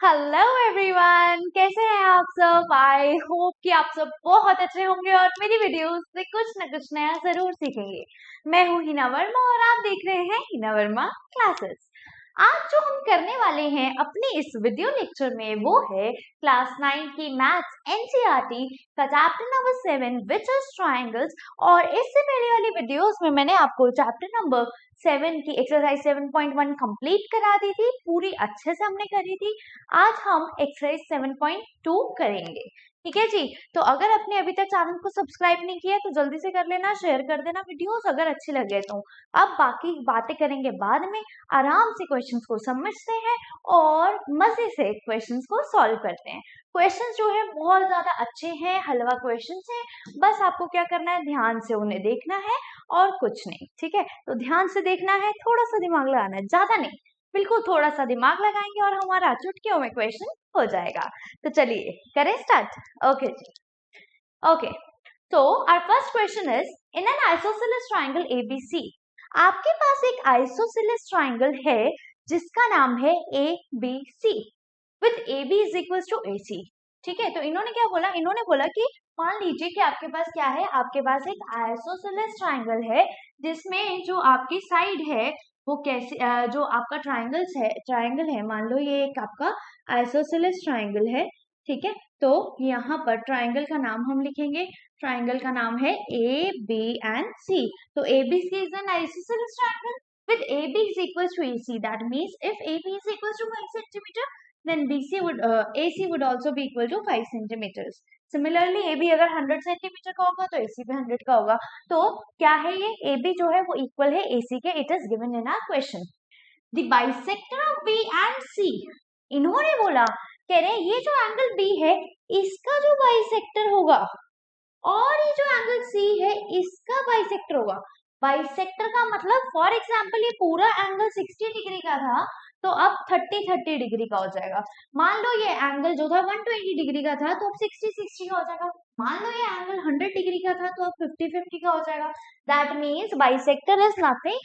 Hello everyone, कैसे हैं आप सब। आई होप कि आप सब बहुत अच्छे होंगे और मेरी वीडियोस से कुछ न कुछ नया जरूर सीखेंगे। मैं हूँ हिना वर्मा और आप देख रहे हैं हिना वर्मा क्लासेस। आज जो हम करने वाले हैं अपने इस वीडियो लेक्चर में वो है क्लास 9 की मैथ्स एनसीईआरटी का chapter number 7 which is triangles. और इससे पहले वाली वीडियोस में मैंने आपको चैप्टर नंबर 7 की एक्सरसाइज 7.1 कंप्लीट करा दी थी, पूरी अच्छे से हमने करी थी। आज हम एक्सरसाइज 7.2 करेंगे। ठीक है जी। तो अगर आपने अभी तक चैनल को सब्सक्राइब नहीं किया तो जल्दी से कर लेना, शेयर कर देना वीडियोस अगर अच्छे लगे तो। अब बाकी बातें करेंगे बाद में, आराम से क्वेश्चंस को समझते हैं और मजे से क्वेश्चंस को सॉल्व करते हैं। क्वेश्चंस जो है बहुत ज्यादा अच्छे हैं, हलवा क्वेश्चंस हैं। बस आपको क्या करना है, ध्यान से उन्हें देखना है और कुछ नहीं। ठीक है, तो ध्यान से देखना है, थोड़ा सा दिमाग लगाना है, ज्यादा नहीं, बिल्कुल थोड़ा सा दिमाग लगाएंगे और हमारा चुटकियों में क्वेश्चन हो जाएगा। तो चलिए करें स्टार्ट। ओके जी, ओके। तो our first question is in an isosceles triangle ABC. आपके पास एक आइसोसेलेस ट्रायंगल है जिसका नाम है ABC with AB is equal to AC। ठीक है, तो इन्होंने क्या बोला, इन्होंने बोला कि मान लीजिए कि आपके पास क्या है, आपके पास एक आइसोसेलेस ट्रायंगल है जिसमें जो आपकी साइड है वो कैसे जो आपका ट्रायंगल है, मान लो ये एक आपका आइसोसेलेस ट्रायंगल है। ठीक है, तो यहाँ पर ट्रायंगल का नाम हम लिखेंगे, ट्रायंगल का नाम है ABC। तो ABC is an isosceles triangle with AB is equal to AC. That means if AB is equal to 5 centimeter, then AC would also be equal to 5 centimeters. Similarly, AB अगर 100 centimetre का होगा तो AC भी 100 का होगा। तो क्या है ये AB जो है वो इक्वल है AC के। It is given in our question. The bisector of B and C। इन्होंने बोला, कह रहे ये जो एंगल B है इसका जो बाइसेक्टर होगा और ये जो एंगल C है इसका बाइसेक्टर होगा। बाइसेक्टर का मतलब फॉर एग्जांपल ये पूरा एंगल 60 डिग्री का था तो अब 30 डिग्री का हो जाएगा। मान लो ये एंगल जो था 120 डिग्री का था तो अब 60 का हो जाएगा। मान लो ये एंगल 100 डिग्री का था तो अब 50 का हो जाएगा। That means bisector is nothing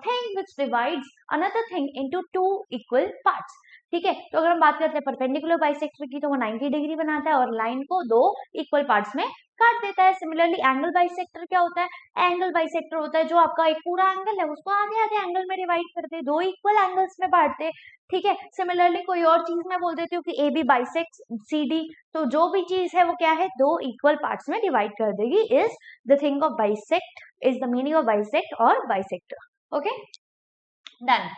thing which divides another thing into two equal parts. ठीक है, तो अगर हम बात करते हैं परपेंडिकुलर बाइसेक्टर की तो वो 90 डिग्री बनाता है और लाइन को दो इक्वल पार्ट्स में काट देता है। सिमिलरली एंगल बाइसेक्टर क्या होता है, एंगल बाइसेक्टर होता है जो आपका एक पूरा एंगल है उसको आधे आधे एंगल में डिवाइड करते, दो इक्वल एंगल्स में बांटते। ठीक है, सिमिलरली कोई और चीज मैं बोल देती हूँ कि AB बाइसेक्ट CD, तो जो भी चीज है वो क्या है, दो इक्वल पार्ट्स में डिवाइड कर देगी। Is the thing of bisect, is the meaning of bisect और बाइसेक्टर। Okay done.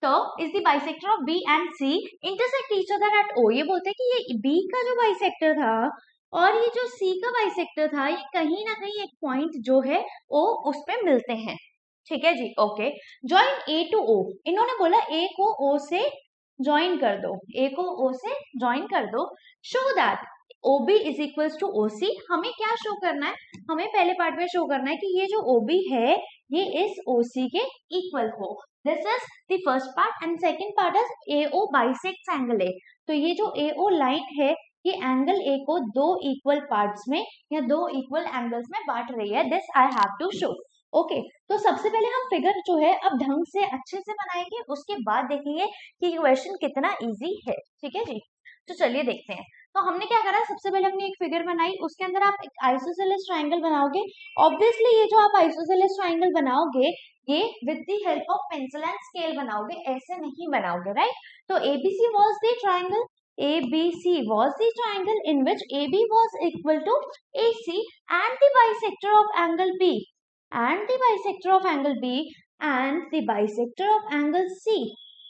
तो is the bisector of B and C intersect each other at O। ये बोलते हैं कि ये B का जो बाइसेक्टर था और ये जो C का बाइसेक्टर था ये कहीं ना कहीं एक पॉइंट जो है O उस पे मिलते हैं। ठीक है जी, okay. Join A to O। इन्होंने बोला A को O से ज्वाइन कर दो, A को O से ज्वाइन कर दो। Show that OB is equal to OC। हमें क्या शो करना है, हमें पहले पार्ट में शो करना है कि ये जो OB है ये इस OC के इक्वल हो। This is the first part and second part is AO bisects angle A। तो ये जो AO लाइन है ये एंगल A को दो इक्वल पार्ट्स में या दो इक्वल एंगल्स में बांट रही है। This I have to show. Okay, तो सबसे पहले हम फिगर जो है अब ढंग से अच्छे से बनाएंगे, उसके बाद देखेंगे कि क्वेश्चन कितना इजी है। ठीक है जी, तो चलिए देखते हैं। तो हमने क्या करा, सबसे पहले हमने एक फिगर बनाई, उसके अंदर आप एक आइसोसेलेस ट्रायंगल बनाओगे। ऑब्वियसली ये जो आप आइसोसेलेस ट्रायंगल बनाओगे ये with the help of pencil and scale बनाओगे, ऐसे नहीं बनाओगे, राइट। तो ABC was the triangle, ABC was the triangle in which AB was equal to AC and the bisector of angle B and the bisector of angle B and the bisector of angle C।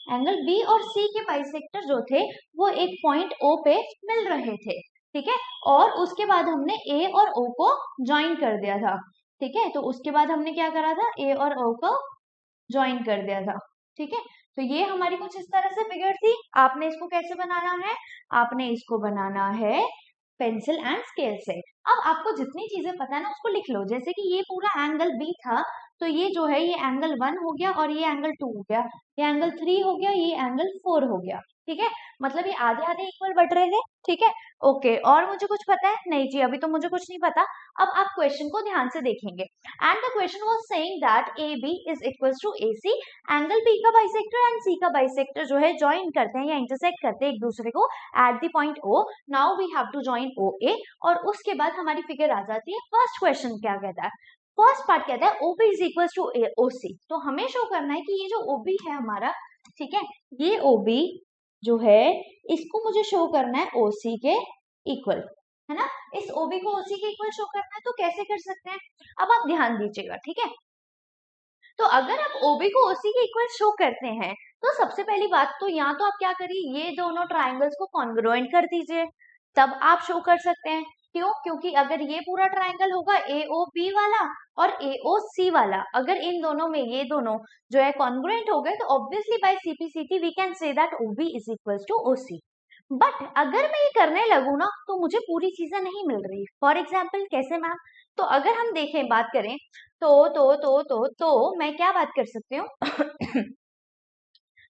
Angle B और C के bisector जो थे वो एक point O पे मिल रहे थे। ठीक है, और उसके बाद हमने A और O को ज्वाइन कर दिया था। ठीक है, तो उसके बाद हमने क्या करा था, A और O को ज्वाइन कर दिया था। ठीक है, तो ये हमारी कुछ इस तरह से फिगर थी। आपने इसको कैसे बनाना है, आपने इसको बनाना है पेंसिल एंड स्केल से। अब आपको जितनी चीजें पता है ना उसको लिख लो। जैसे कि ये पूरा एंगल B था तो ये जो है ये एंगल 1 हो गया और ये एंगल 2 हो गया, ये एंगल 3 हो गया, ये एंगल 4 हो गया। ठीक है, मतलब ये आधे आधे इक्वल बट रहे हैं। ठीक है, ओके। और मुझे कुछ पता है? नहीं जी, अभी तो मुझे कुछ नहीं पता। अब आप क्वेश्चन को ध्यान से देखेंगे। And the question was saying that A B is equals to A C, angle B का बाइसेक्टर एंड सी का बाइसेक्टर जो है ज्वाइन करते हैं या इंटरसेक्ट करते हैं एक दूसरे को at the point O. Now we have to join O A, और उसके बाद हमारी फिगर आ जाती है। फर्स्ट क्वेश्चन क्या कहता है? फर्स्ट पार्ट कहता है OP is equal to OC। तो हमें शो करना है कि ये जो OB है हमारा, ठीक है, ये OB जो है इसको मुझे शो करना है OC के इक्वल, है ना। इस OB को OC के इक्वल शो करना है, तो कैसे कर सकते हैं? अब आप ध्यान दीजिएगा, ठीक है। तो अगर आप OB को OC के इक्वल शो करते हैं, तो सबसे पहली बात तो यहाँ तो आप क्या करिए, ये दोनों ट्राइंगल्स को कॉन्ग्रुएंट कर दीजिए, तब आप शो कर सकते हैं। क्यों? क्योंकि अगर ये पूरा ट्राइंगल होगा AOB वाला और AOC वाला, अगर इन दोनों में ये दोनों जो है कॉन्ग्रुएंट हो गए, तो obviously by CP/CT we can say that OB is equal to OC। But अगर मैं ये करने लगूँ ना, तो मुझे पूरी चीजें नहीं मिल रही। फॉर एग्जाम्पल कैसे मैम? तो अगर हम देखें, बात करें तो मैं क्या बात कर सकती हूँ?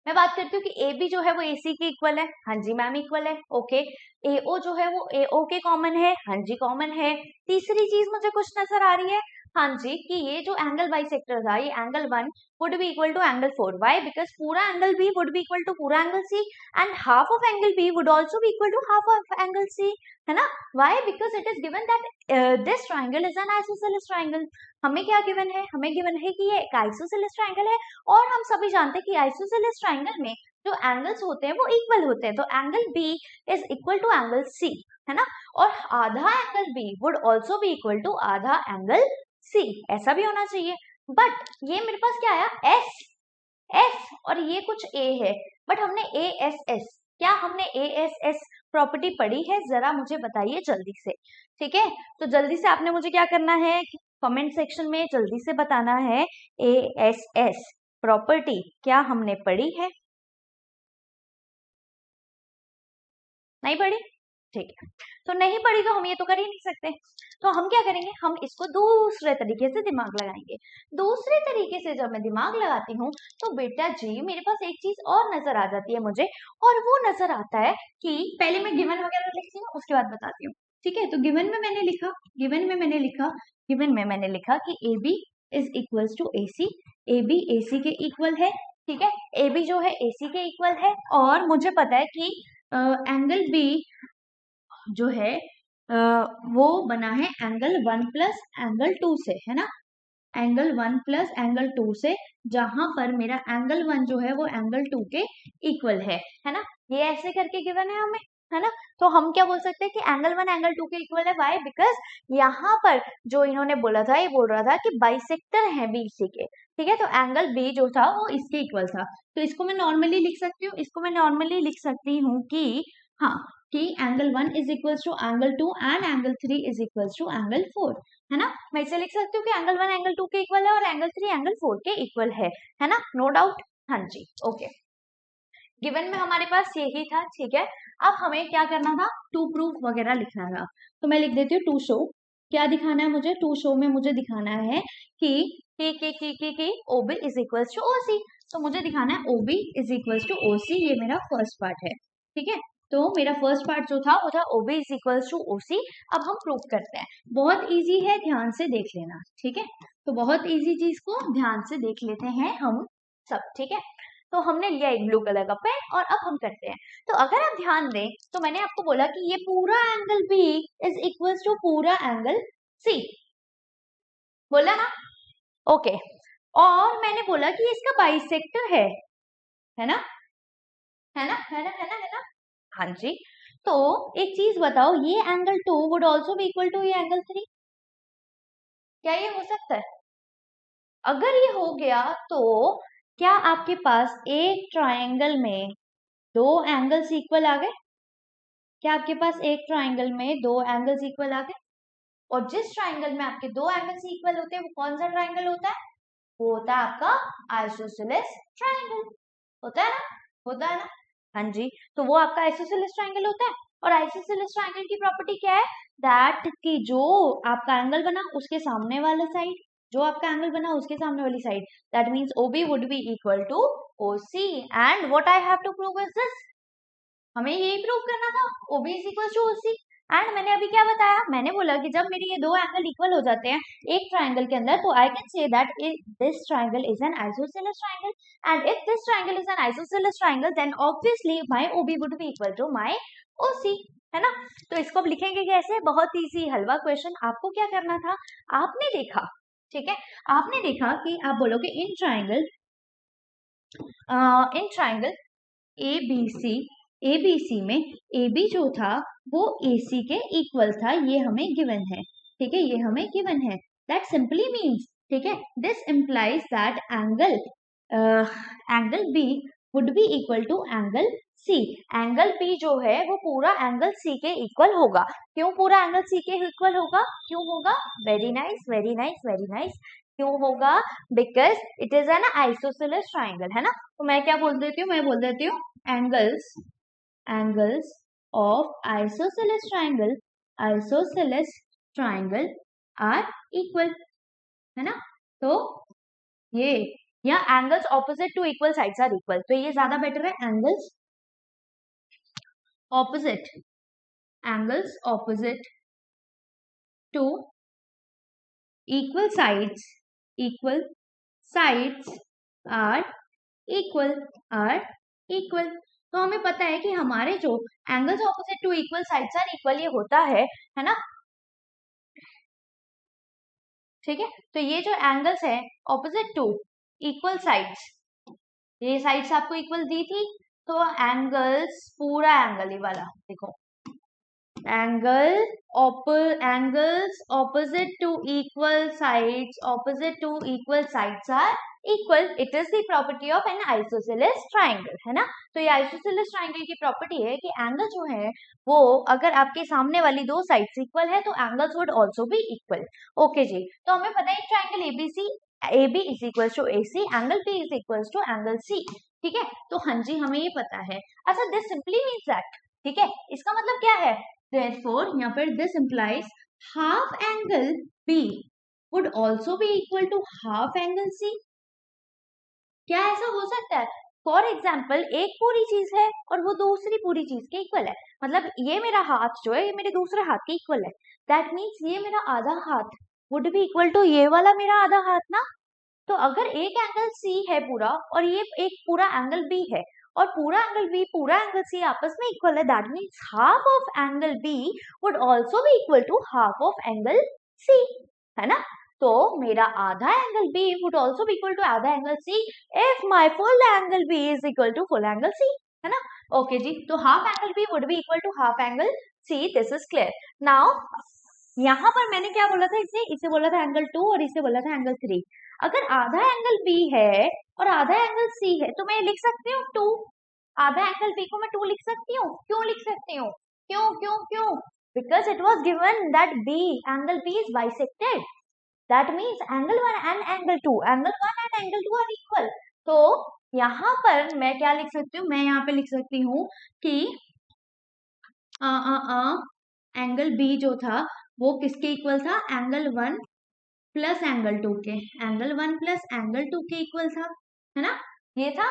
मैं बात करती हूँ कि ए बी जो है वो AC के इक्वल है। हाँ जी मैम, इक्वल है। ओके, AO जो है वो AO के कॉमन है। हाँ जी, कॉमन है। तीसरी चीज मुझे कुछ नजर आ रही है, हाँ जी, कि ये जो एंगल बाइसेक्टर था, ये angle 1 would be equal to angle 4। Why? Because पूरा angle B would be equal to पूरा angle C, and half of angle B would also be equal to half of angle C, है ना। Why? Because it is given that this triangle is an isosceles triangle. हमें क्या given है? हमें given है कि ये एक आइसोसेलेस ट्राइंगल है, और हम सभी जानते हैं कि आइसोसेलेस ट्राइंगल में जो एंगल्स होते हैं वो इक्वल होते हैं। तो angle B is equal to angle C, है ना, और आधा angle B would also be equal to आधा एंगल C, ऐसा भी होना चाहिए। बट ये मेरे पास क्या आया? S और ये कुछ A है, बट हमने ASS, क्या हमने ASS प्रॉपर्टी पढ़ी है? जरा मुझे बताइए जल्दी से। ठीक है, तो जल्दी से आपने मुझे क्या करना है, कमेंट सेक्शन में जल्दी से बताना है ASS प्रॉपर्टी क्या हमने पढ़ी है? नहीं पढ़ी? ठीक है, तो नहीं पढ़ी तो हम ये तो कर ही नहीं सकते। तो हम क्या करेंगे, हम इसको दूसरे तरीके से दिमाग लगाएंगे। दूसरे तरीके से जब मैं दिमाग लगाती हूँ, तो बेटा जी मेरे पास एक चीज और नजर आ जाती है मुझे, और वो नजर आता है कि पहले मैं गिवन वगैरह लिखती हूँ, उसके बाद बताती हूँ। ठीक है, तो गिवन में मैंने लिखा कि AB is equal to AC, AB AC के इक्वल है। ठीक है, AB जो है AC के इक्वल है, और मुझे पता है कि एंगल B जो है वो बना है एंगल 1 प्लस एंगल 2 से, है ना, एंगल 1 प्लस एंगल 2 से, जहां पर मेरा एंगल 1 जो है वो एंगल 2 के इक्वल है ना। ये ऐसे करके गिवन है हमें, है ना। तो हम क्या बोल सकते हैं कि एंगल 1 एंगल 2 के इक्वल है। वाई? बिकॉज यहाँ पर जो इन्होंने बोला था, ये बोल रहा था कि बाइसेक्टर है BC के। ठीक है, तो एंगल B जो था वो इसके इक्वल था। तो इसको मैं नॉर्मली लिख सकती हूँ, कि हाँ, कि angle 1 is equal to angle 2 and angle 3 is equal to angle 4, है ना। मैं इसे लिख सकती हूँ कि एंगल 1 एंगल 2 के इक्वल है और एंगल 3 एंगल 4 के इक्वल है ना, नो डाउट। हाँ जी, ओके। गिवन में हमारे पास यही था। ठीक है, अब हमें क्या करना था, टू प्रूफ वगैरह लिखना था। तो मैं लिख देती हूँ टू शो। क्या दिखाना है मुझे? टू शो में मुझे दिखाना है कि OB is equal to OC। तो मुझे दिखाना है OB is equal to OC, ये मेरा फर्स्ट पार्ट है। ठीक है, तो मेरा फर्स्ट पार्ट जो था वो था OB is equal to OC। अब हम प्रूफ करते हैं, बहुत इजी है, ध्यान से देख लेना। ठीक है, तो बहुत इजी चीज को ध्यान से देख लेते हैं हम सब। ठीक है, तो हमने लिया एक ब्लू कलर का पेन, और अब हम करते हैं। तो अगर आप ध्यान दें, तो मैंने आपको बोला कि ये पूरा angle B is equal to पूरा एंगल C, बोला ना। ओके, और मैंने बोला कि इसका बाइसेक्टर है ना, है ना। हाँ जी, तो एक चीज बताओ, ये angle 2 would also be equal to ये एंगल 3, क्या ये हो सकता है? अगर ये हो गया, तो क्या आपके पास एक ट्रायंगल में दो एंगल्स इक्वल आ गए? क्या आपके पास एक ट्रायंगल में दो एंगल्स इक्वल आ गए? और जिस ट्रायंगल में आपके दो एंगल्स इक्वल होते हैं, वो कौन सा ट्रायंगल होता है? वो होता है आपका आइसोसेलेस ट्रायंगल, होता है ना, होता है ना। हाँ जी, तो वो आपका आइसोसेलेस ट्रायंगल होता है। और आइसोसेलेस ट्रायंगल की प्रॉपर्टी क्या है? दैट कि जो आपका एंगल बना, उसके सामने वाला साइड जो आपका एंगल बना उसके सामने वाली side, that means OB would be equal to OC and what I have to prove is this, हमें यही प्रूव करना था, OB is equal to OC। And मैंने अभी क्या बताया, मैंने बोला कि जब मेरे ये दो एंगल इक्वल हो जाते हैं एक ट्राइंगल के अंदर, तो I can say that this triangle is an isosceles triangle and if this triangle is an isosceles triangle then obviously my OB would be equal to my OC, है ना। तो इसको अब लिखेंगे कैसे, बहुत इजी हलवा क्वेश्चन। आपको क्या करना था, आपने देखा, ठीक है, आपने देखा कि आप बोलोगे इन ट्राइंगल ABC में AB जो था वो AC के इक्वल था, ये हमें गिवन है, ठीक है, ये हमें गिवन है। दैट सिंपली मीन्स, ठीक है, this implies that angle B would be equal to angle C। Angle B जो है वो पूरा एंगल C के इक्वल होगा। क्यों पूरा एंगल C के इक्वल होगा, क्यों होगा, very nice very nice very nice, क्यों होगा, because it is an isosceles triangle, है ना। तो मैं क्या बोल देती हूँ, मैं बोल देती हूँ angles of isosceles triangle are equal, है ना। तो ये या angles opposite to equal sides are equal, तो ये ज्यादा बेटर है, angles opposite to equal sides are equal. तो हमें पता है कि हमारे जो angles opposite to equal sides are equal ये होता है ना, ठीक है। तो ये जो एंगल्स है ऑपोजिट टू इक्वल साइड्स, ये साइड्स आपको इक्वल दी थी, तो एंगल्स पूरा एंगल ये वाला देखो, angles opposite to equal sides are equal, it is the property of an isosceles triangle, है ना। तो ये आइसोसेलेस ट्राइंगल की प्रॉपर्टी है कि एंगल जो है वो अगर आपके सामने वाली दो साइड्स इक्वल है तो angles would also be equal. Okay जी, तो हमें पता है triangle AB is equal to AC, angle B is equal to angle C, ठीक है। तो हाँ जी, हमें ये पता है। अच्छा, दिस सिंपली मीन्स दैट, ठीक है, इसका मतलब क्या है, therefore यहाँ पर this implies half angle B would also be equal to half angle C। क्या ऐसा हो सकता है, फॉर एग्जाम्पल एक पूरी चीज है और वो दूसरी पूरी चीज के इक्वल है, मतलब ये मेरा हाथ जो है ये मेरे दूसरे हाथ के इक्वल है, दैट मीन्स ये मेरा आधा हाथ वुड बी इक्वल टू ये वाला मेरा आधा हाथ ना। तो अगर एक एंगल C है पूरा और ये एक पूरा एंगल B है और पूरा एंगल B पूरा एंगल C आपस में इक्वल है, that means half of angle B would also be equal to half of angle C, है ना। तो मेरा आधा angle B would also be equal to आधा angle C if my full angle B is equal to full angle C, है ना। Okay जी, तो half angle B would be equal to half angle C, this is clear. Now यहाँ पर मैंने क्या बोला था, इसे बोला था एंगल 2 और इसे बोला था एंगल 3। अगर आधा एंगल B है और आधा एंगल C है तो मैं लिख सकती हूँ 2, आधा एंगल B को मैं 2 लिख सकती हूँ। क्यों लिख सकती हूँ, क्यों क्यों क्यों, because it was given that angle B is bisected, that means angle 1 and angle 2 are equal. तो यहाँ पर मैं क्या लिख सकती हूँ, मैं यहाँ पे लिख सकती हूँ कि एंगल B जो था वो किसके इक्वल था, एंगल 1 प्लस एंगल 2 के, एंगल 1 प्लस एंगल 2 के इक्वल था, है ना, ये था।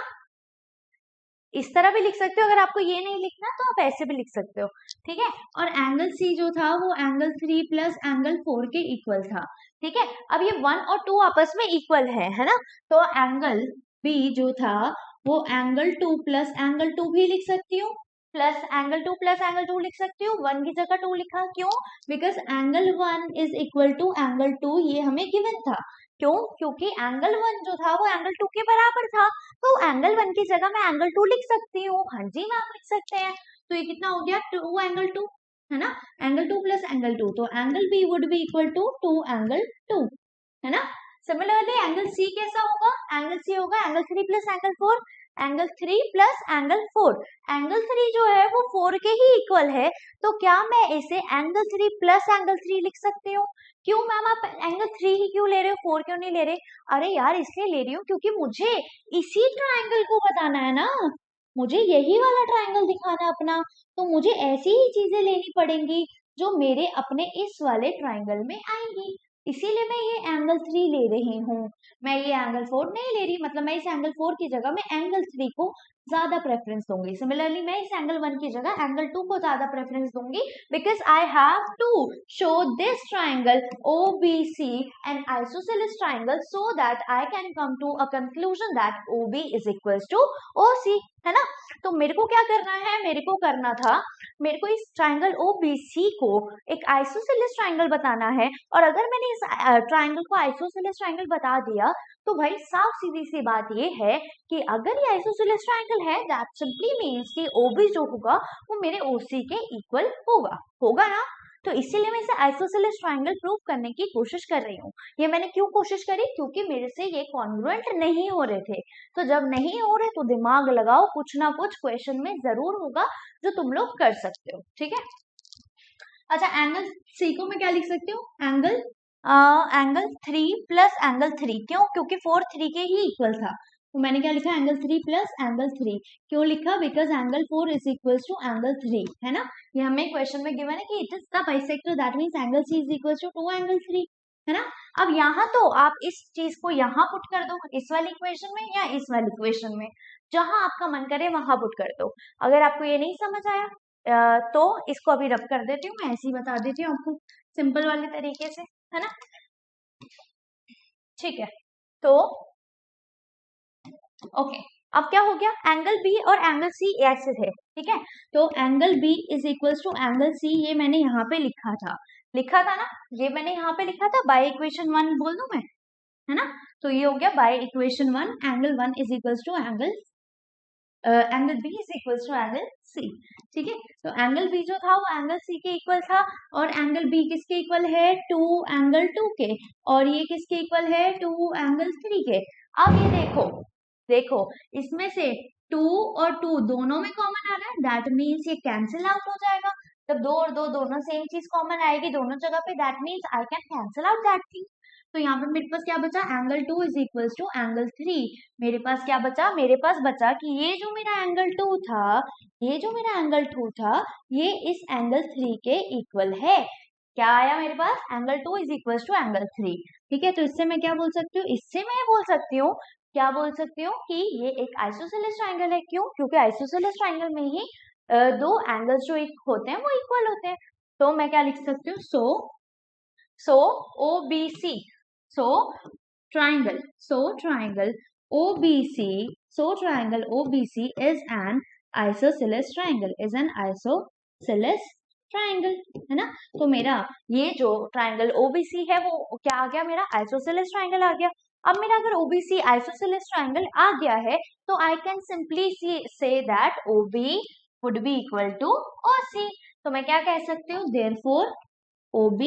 इस तरह भी लिख सकते हो, अगर आपको ये नहीं लिखना तो आप ऐसे भी लिख सकते हो, ठीक है। और एंगल C जो था वो एंगल 3 प्लस एंगल 4 के इक्वल था, ठीक है। अब ये 1 और 2 आपस में इक्वल है ना, तो एंगल B जो था वो एंगल 2 प्लस एंगल 2 भी लिख सकती हूँ, प्लस एंगल 2 प्लस एंगल 2 लिख सकती हूँ, 1 की जगह 2 लिखा, क्यों, because angle 1 is equal to angle 2, ये हमें गिवन था। क्यों, क्योंकि एंगल 1 जो था वो एंगल 2 के बराबर था, तो एंगल 1 की जगह मैं एंगल 2 लिख सकती हूँ। हाँ जी मैम, लिख सकते हैं। तो ये कितना हो गया, 2 एंगल 2, है ना, एंगल 2 प्लस एंगल 2, तो angle B would be equal to 2 angle 2, है ना। सिमिलरली एंगल C कैसा होगा, एंगल C होगा angle 3 plus angle 4, angle 3 plus angle 4, angle 3 जो है वो 4 के ही इक्वल है, तो क्या मैं इसे एंगल 3 प्लस एंगल 3 लिख सकती हूँ। क्यों मैम, आप एंगल 3 ही क्यों ले रहे हो, 4 क्यों नहीं ले रहे। अरे यार, इसलिए ले रही हूँ क्योंकि मुझे इसी ट्राइंगल को बताना है ना, मुझे यही वाला ट्राइंगल दिखाना है अपना, तो मुझे ऐसी ही चीजें लेनी पड़ेंगी जो मेरे अपने इस वाले ट्राइंगल में आएंगी। इसीलिए मैं ये एंगल 3 ले रही हूँ, मैं ये एंगल 4 नहीं ले रही, मतलब मैं इस एंगल 4 की जगह में एंगल 3 को ज्यादा प्रेफरेंस दूंगी। सिमिलरली मैं इस एंगल 1 की जगह एंगल 2 को ज्यादा प्रेफरेंस दूंगी, because I have to show this triangle OBC an isosceles triangle so that I can come to a conclusion that OB is equals to OC, है ना। तो मेरे को क्या करना है, मेरे को करना था, मेरे को इस ट्राइंगल OBC को एक आइसोसेलेस ट्राइंगल बताना है, और अगर मैंने इस ट्राइंगल को आइसोसेलेस ट्राइंगल बता दिया तो भाई साफ सीधी सी बात ये है कि अगर ये आइसोसेलेस ट्राइंगल है दैट सिंपली मींस कि OB जो होगा वो मेरे OC के इक्वल होगा ना। तो इसीलिए मैं इसे आइसोसेलेस ट्राइंगल प्रूव करने की कोशिश कर रही हूँ। ये मैंने क्यों कोशिश करी, क्योंकि मेरे से ये कॉन्ग्रुएंट नहीं हो रहे थे। तो जब नहीं हो रहे तो दिमाग लगाओ, कुछ ना कुछ क्वेश्चन में जरूर होगा जो तुम लोग कर सकते हो, ठीक है। अच्छा, एंगल C को मैं क्या लिख सकती हूँ, एंगल 3 प्लस एंगल 3, क्यों, क्योंकि 4 3 के ही इक्वल था, तो मैंने क्या लिखा, एंगल 3 प्लस एंगल 3। क्यों लिखा, because angle 4 is equal to angle 3, है ना। ये हमें क्वेश्चन में गिवन है कि it is the bisector, that means angle C is equal to 2 angle 3, है ना। अब यहाँ तो आप इस चीज को यहाँ पुट कर दो, इस वाली इक्वेशन में या इस वाली इक्वेशन में, जहां आपका मन करे वहां पुट कर दो। अगर आपको ये नहीं समझ आया तो इसको अभी रब कर देती हूँ, मैं ऐसे ही बता देती हूँ आपको सिंपल वाले तरीके से, है ना। ठीक है, तो ओके, अब क्या हो गया, एंगल B और एंगल C ऐसे थे, ठीक है। तो angle B is equal to angle C, ये मैंने यहाँ पे लिखा था ना, ये मैंने यहाँ पे लिखा था, बाय इक्वेशन 1 बोल दूं मैं, है ना। तो ये हो गया by equation 1, angle 1 is equal to angle B is equal to angle C, ठीक है। तो एंगल B जो था वो एंगल C के इक्वल था, और एंगल B किसके इक्वल है, 2 एंगल 2 के, और ये किसके इक्वल है, 2 एंगल 3 के। अब ये देखो इसमें से 2 और 2 दोनों में कॉमन आ रहा है, दैट मीन्स ये कैंसिल आउट हो जाएगा। जब 2 और 2 दोनों सेम चीज कॉमन आएगी दोनों जगह पे, that means I can cancel out that thing. तो यहाँ पे मेरे पास क्या बचा, angle 2 is equal to angle 3। मेरे पास क्या बचा, मेरे पास बचा कि ये जो मेरा एंगल 2 था, ये इस एंगल 3 के इक्वल है। क्या आया मेरे पास, angle 2 is equal to angle 3, ठीक है। तो इससे मैं क्या बोल सकती हूँ, इससे मैं बोल सकती हूँ, क्या बोल सकती हूँ कि ये एक आइसोसेलेस ट्राइंगल है। क्यों, क्योंकि आइसोसेलेस ट्राइंगल में ही दो एंगल्स जो होते हैं वो इक्वल होते हैं। तो मैं क्या लिख सकती हूँ, सो OBC, so triangle OBC is an isosceles triangle, है ना। तो मेरा ये जो ट्राइंगल OBC है वो क्या आ गया, मेरा आइसोसेलेस ट्राइंगल आ गया। अब मेरा अगर OBC आइसोसेलेस ट्राइंगल आ गया है तो I can simply say that OB would be equal to OC। तो मैं क्या कह सकती हूँ, therefore OB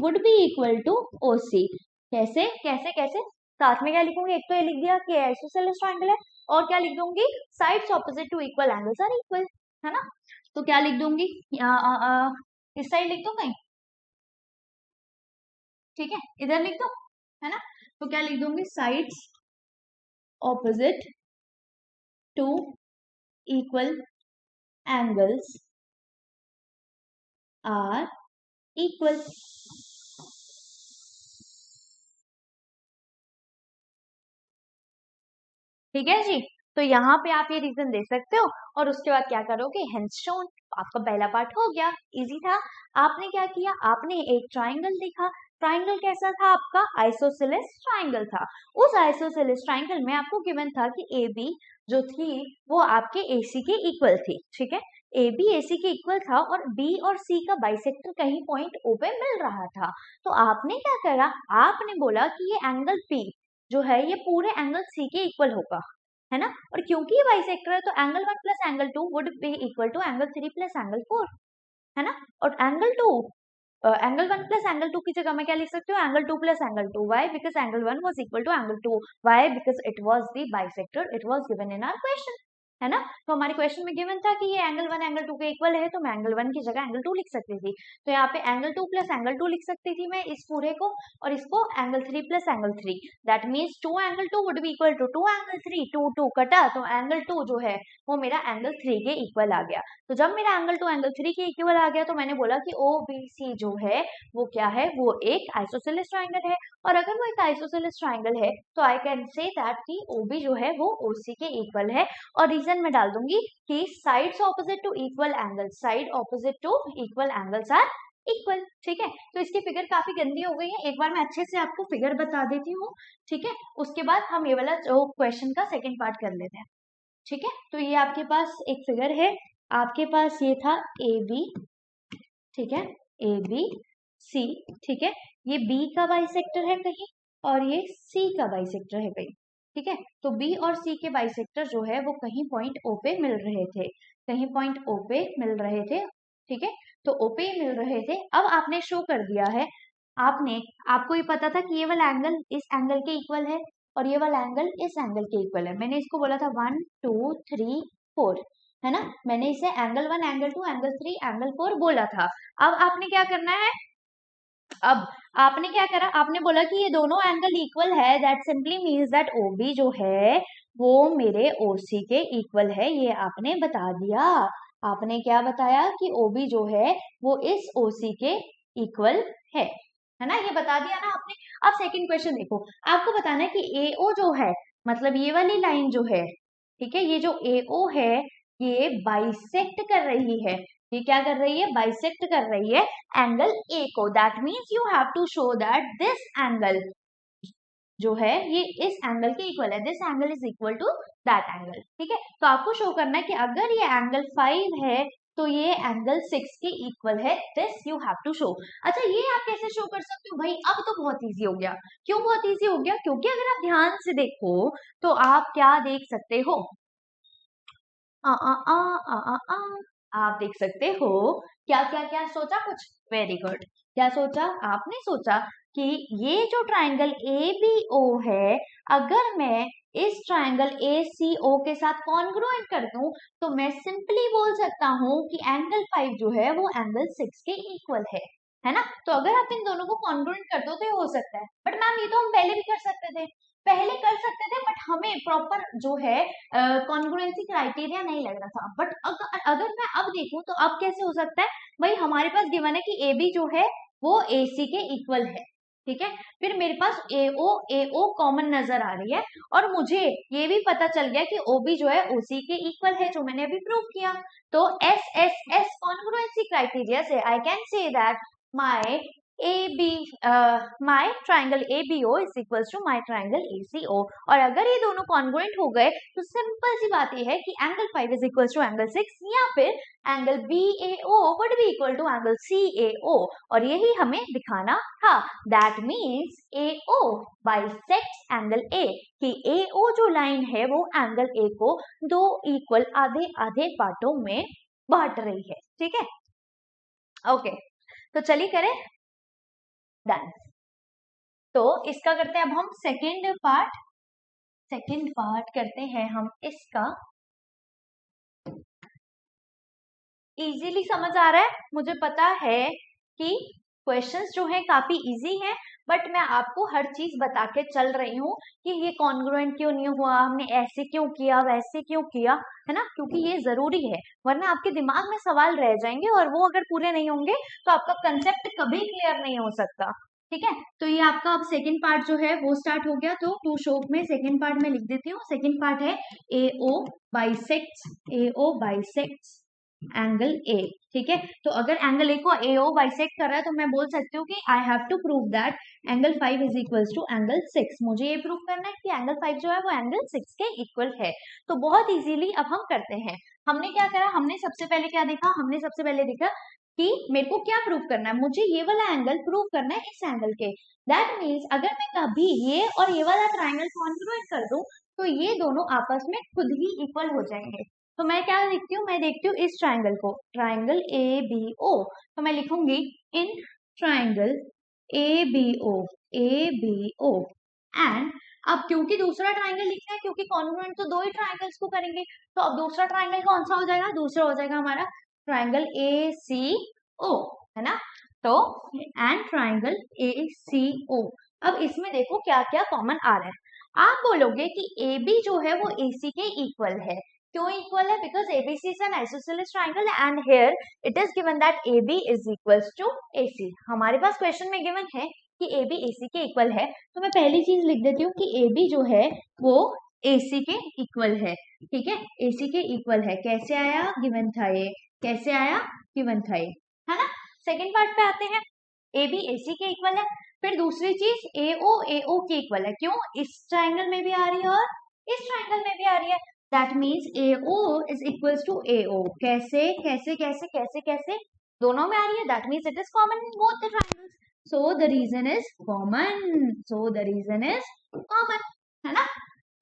would be equal to OC। कैसे कैसे कैसे, साथ में क्या लिखूंगी, एक तो ये लिख दिया कि आइसोसेलेस ट्राइंगल है, और क्या लिख दूंगी, sides opposite to equal angles are equal, है ना। तो क्या लिख दूंगी, इस साइड लिख दो कहीं, ठीक है, इधर लिख दो, है ना। तो क्या लिख दूंगी, sides opposite to equal angles are equal. ठीक है जी, तो यहाँ पे आप ये रीजन दे सकते हो, और उसके बाद क्या करोगे, हेंस शोन। आपका पहला पार्ट हो गया, इजी था। आपने क्या किया, आपने एक ट्राइंगल देखा, ट्राइंगल कैसा था आपका, आइसोसेलेस ट्राइंगल था। उस आइसोसेलेस ट्राइंगल में आपको गिवन था कि AB जो थी वो आपके AC के इक्वल थी, ठीक है। AB AC के इक्वल था, और B और C का बाइसेक्टर कहीं पॉइंट O पे मिल रहा था। तो आपने क्या करा, आपने बोला कि ये एंगल P जो है ये पूरे एंगल C के इक्वल होगा, है ना। और क्योंकि ये बाइसेक्टर है तो angle 1 plus angle 2 would be equal to angle 3 plus angle 4, है ना। और एंगल 1 प्लस एंगल 2 की जगह मैं क्या लिख सकती हूँ, angle 2 plus angle 2। Why, because angle 1 was equal to angle 2। Why, because it was the bisector, it was given in our question, है ना। तो हमारे क्वेश्चन में गिवन था कि ये एंगल 1 एंगल 2 के इक्वल है, तो मैं एंगल 1 की जगह एंगल 2 लिख सकती थी। तो यहाँ पे एंगल 2 प्लस एंगल 2 लिख सकती थी मैं इस पूरे को, और इसको angle 3 plus angle 3, that means 2 angle 2 would be equal to 2 angle 3। 2 2 कटा, तो एंगल 2 जो है वो मेरा एंगल 3 के इक्वल आ गया। तो जब मेरा एंगल 2 एंगल 3 के इक्वल आ गया तो मैंने बोला कि ओ बी सी जो है वो क्या है, वो एक आइसोसेलेस ट्राइंगल है। और अगर वो एक आइसोसेलेस ट्राइंगल है तो आई कैन से दैट कि ओ बी जो है वो ओ सी के इक्वल है। और रीजन में डाल दूंगी कि sides opposite to equal angles, side opposite to equal angles are equal. ठीक है, तो इसकी फिगर काफी गंदी हो गई है, एक बार मैं अच्छे से आपको फिगर बता देती हूँ। ठीक है, उसके बाद हम ये वाला जो क्वेश्चन का सेकंड पार्ट कर लेते हैं। ठीक है, तो ये आपके पास एक फिगर है, आपके पास ये था ए बी, ठीक है, ए बी सी, ठीक है, ये बी का बाइसेक्टर है कहीं और ये सी का बाइसेक्टर है कहीं। ठीक है, तो बी और सी के बाइसेक्टर जो है वो कहीं पॉइंट ओ पे मिल रहे थे, कहीं पॉइंट ओ पे मिल रहे थे। ठीक है, तो ओ पे मिल रहे थे। अब आपने शो कर दिया है, आपको ये पता था कि ये वाला एंगल इस एंगल के इक्वल है और ये वाला एंगल इस एंगल के इक्वल है। मैंने इसको बोला था 1 2 3 4, है ना, मैंने इसे एंगल 1 एंगल 2 एंगल 3 एंगल 4 बोला था। अब आपने क्या करना है, अब आपने क्या करा, आपने बोला कि ये दोनों एंगल इक्वल है, दैट सिंपली मीन्स दैट ओबी जो है वो मेरे ओसी के इक्वल है। ये आपने बता दिया। आपने क्या बताया कि ओबी जो है वो इस ओसी के इक्वल है ना, ये बता दिया ना आपने। अब सेकंड क्वेश्चन देखो, आपको बताना है कि एओ जो है, मतलब ये वाली लाइन जो है, ठीक है, ये जो एओ है ये बाइसेक्ट कर रही है। ये क्या कर रही है, बाइसेक्ट कर रही है एंगल ए को। That means you have to show that this angle जो है ये इस एंगल के इक्वल है, this angle is equal to that angle. ठीक है, तो आपको शो करना है कि अगर ये एंगल 5 है तो ये एंगल 6 के इक्वल है, this you have to show. अच्छा, ये आप कैसे शो कर सकते हो भाई, अब तो बहुत इजी हो गया। क्यों बहुत इजी हो गया, क्योंकि अगर आप ध्यान से देखो तो आप क्या देख सकते हो, आ, आ, आ, आ, आ, आ, आप देख सकते हो क्या क्या क्या सोचा, कुछ वेरी गुड। क्या सोचा, आपने सोचा कि ये जो ट्राइंगल ए बी ओ है, अगर मैं इस ट्राइंगल ए सी ओ के साथ कॉन्ग्रुएंट कर दूं तो मैं सिंपली बोल सकता हूं कि एंगल 5 जो है वो एंगल 6 के इक्वल है ना। तो अगर आप इन दोनों को कॉन्ग्रुएंट कर दो तो ये हो सकता है। बट मैम ये तो हम पहले भी कर सकते थे, पहले कर सकते थे, बट हमें प्रॉपर जो है कॉन्ग्रुएंसी क्राइटेरिया नहीं लग रहा था। बट अगर मैं अब देखूं तो अब कैसे हो सकता है, भाई हमारे पास गिवन है कि ए बी जो है वो ए सी के इक्वल है। ठीक है, फिर मेरे पास ए ओ कॉमन नजर आ रही है और मुझे ये भी पता चल गया कि ओ बी जो है ओ सी के इक्वल है, जो मैंने अभी प्रूव किया। तो S S S congruency criteria से I can say that my my triangle ABO is equals to my triangle ACO। और अगर ये दोनों कॉन्ग्रुएंट हो गए तो सिंपल सी बात ये है कि angle 5 is equals to angle 6 या फिर angle BAO would be equal to angle CAO। और यही हमें दिखाना था। That means AO bisects angle A, कि AO जो लाइन है वो एंगल A को दो इक्वल आधे आधे पार्टों में बांट रही है। ठीक है, ओके, तो चलिए करें डन। तो इसका करते हैं अब हम सेकंड पार्ट करते हैं हम इसका। इजीली समझ आ रहा है, मुझे पता है कि क्वेश्चंस जो है काफी इजी हैं, बट मैं आपको हर चीज बता के चल रही हूँ कि ये कॉन्ग्रुएंट क्यों नहीं हुआ, हमने ऐसे क्यों किया, वैसे क्यों किया, है ना, क्योंकि ये जरूरी है, वरना आपके दिमाग में सवाल रह जाएंगे और वो अगर पूरे नहीं होंगे तो आपका कंसेप्ट कभी क्लियर नहीं हो सकता। ठीक है, तो ये आपका अब सेकंड पार्ट जो है वो स्टार्ट हो गया। तो टू शो में सेकंड पार्ट में लिख देती हूँ। सेकंड पार्ट है AO बाइसेक्ट्स एंगल ए। ठीक है, तो अगर एंगल ए को AO बाइसेक्ट कर रहा है तो मैं बोल सकती हूँ कि I have to prove that angle 5 is equals to angle 6। मुझे ये प्रूव करना है कि एंगल 5 जो है वो एंगल 6 के इक्वल है। तो बहुत इजीली अब हम करते हैं। हमने क्या करा, हमने सबसे पहले क्या देखा, हमने सबसे पहले देखा कि मेरे को क्या प्रूव करना है, मुझे ये वाला एंगल प्रूव करना है इस एंगल के। दैट मीन्स अगर मैं कभी ये और ये वाला ट्राइंगल कॉन्ग्रुएंट कर दूं तो ये दोनों आपस में खुद ही इक्वल हो जाएंगे। तो मैं क्या देखती हूँ, मैं देखती हूँ इस ट्राइंगल को, ट्राइंगल ABO। तो मैं लिखूंगी इन ट्राइंगल ABO एंड अब क्योंकि दूसरा ट्राइंगल लिखना है, क्योंकि कॉन्ग्रुएंट तो दो ही ट्राइंगल्स को करेंगे, तो अब दूसरा ट्राइंगल कौन सा हो जाएगा, दूसरा हो जाएगा हमारा ट्राइंगल ACO, है ना। तो एंड ट्राइंगल ACO। अब इसमें देखो क्या क्या कॉमन आ रहा है। आप बोलोगे कि AB जो है वो AC के इक्वल है, क्यों इक्वल है? Because ABC is an isosceles triangle and here it is given that AB is equals to AC। हमारे पास क्वेश्चन में गिवन है कि AB AC के इक्वल है, तो मैं पहली चीज लिख देती हूँ कि AB जो है वो AC के इक्वल है। ठीक है, AC के इक्वल है। कैसे आया? गिवन था ये। कैसे आया? गिवन था ये, है ना। सेकेंड पार्ट पे आते हैं। AB AC के इक्वल है। फिर दूसरी चीज AO AO के इक्वल है। क्यों? इस ट्राइंगल में भी आ रही है और इस ट्राइंगल में भी आ रही है। That means AO is equals to AO। कैसे कैसे कैसे कैसे कैसे? दोनों में आ रही है। That means it is common in both the triangles, so the reason is common. So the reason is common, है ना।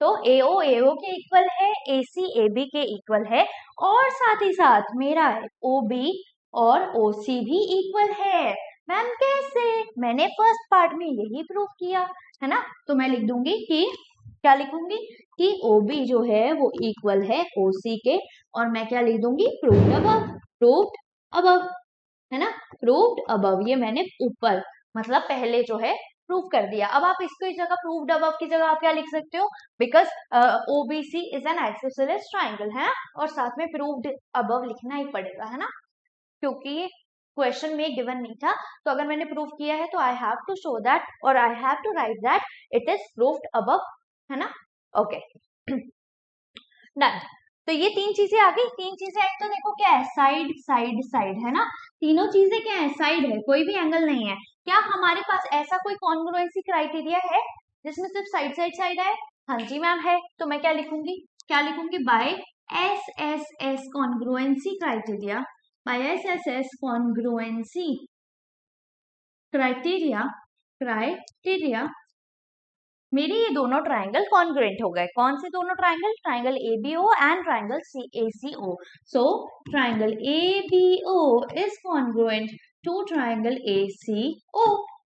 तो AO AO के इक्वल है, AC AB के इक्वल है, और साथ ही साथ मेरा OB और OC भी इक्वल है। मैम कैसे? मैंने फर्स्ट पार्ट में यही प्रूव किया, है ना। तो मैं लिख दूंगी कि क्या लिखूंगी कि OB जो है वो इक्वल है OC के, और मैं क्या लिख दूंगी? Proved above. प्रूव्ड अबव, है ना। प्रूव्ड अबव, ये मैंने ऊपर मतलब पहले जो है प्रूव कर दिया। अब आप इसको इस जगह प्रूव्ड अबव की जगह आप क्या लिख सकते हो? Because OBC is an isosceles triangle, है, और साथ में प्रूव्ड अबव लिखना ही पड़ेगा, है ना, क्योंकि क्वेश्चन में गिवन नहीं था। तो अगर मैंने प्रूव किया है तो I have to show that और I have to write that it is proved above, है ना। Okay, done. तो ये तीन चीजें आ गई। तीन चीजें आई तो देखो क्या है? साइड साइड साइड, है ना। तीनों चीजें क्या है? साइड है, कोई भी एंगल नहीं है। क्या हमारे पास ऐसा कोई कॉन्ग्रुएंसी क्राइटेरिया है जिसमें सिर्फ साइड साइड साइड है? हाँ जी मैम है। तो मैं क्या लिखूंगी? क्या लिखूंगी? By SSS congruency criteria, by SSS congruency criteria मेरे ये दोनों ट्राइंगल कॉन्ग्रुएंट हो गए। कौन से दोनों triangle? Triangle ABO and triangle CACO। So triangle ABO is congruent to triangle ACO।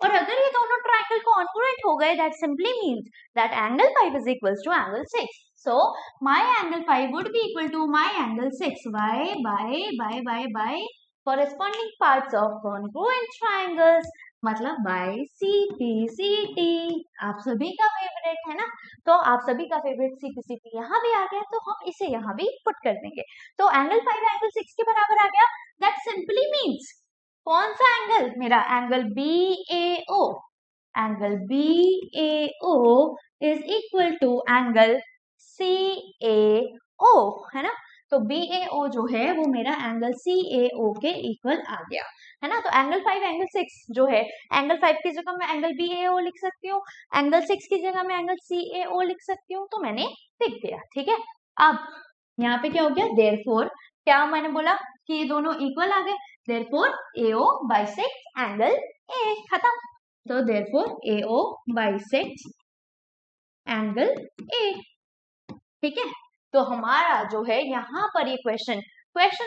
और अगर ये दोनों ट्राइंगल कॉन्ग्रुएंट हो गए, that simply means that angle 5 is equals to angle 6। So my angle 5 would be equal to my angle 6 by corresponding parts of congruent triangles, मतलब by CPCT। आप सभी का फेवरेट, है ना। तो आप सभी का फेवरेट CPCT यहाँ भी आ गया, तो हम इसे यहाँ भी पुट कर देंगे। तो एंगल 5 एंगल 6 के बराबर आ गया। दैट सिंपली मीन्स कौन सा एंगल? मेरा angle BAO। Angle BAO is equal to angle CAO, है ना। तो BAO जो है वो मेरा एंगल CAO के इक्वल आ गया, है ना। तो एंगल 5 एंगल 6 जो है, एंगल 5 की जगह मैं एंगल BAO लिख सकती हूँ, एंगल 6 की जगह मैं एंगल CAO लिख सकती हूँ। तो मैंने लिख दिया, ठीक है। अब यहाँ पे क्या हो गया? देयरफॉर क्या मैंने बोला कि ये दोनों इक्वल आ गए, therefore AO bisect angle A, खत्म। तो therefore AO bisect angle A, ठीक है। तो हमारा जो है यहाँ पर ये क्वेश्चन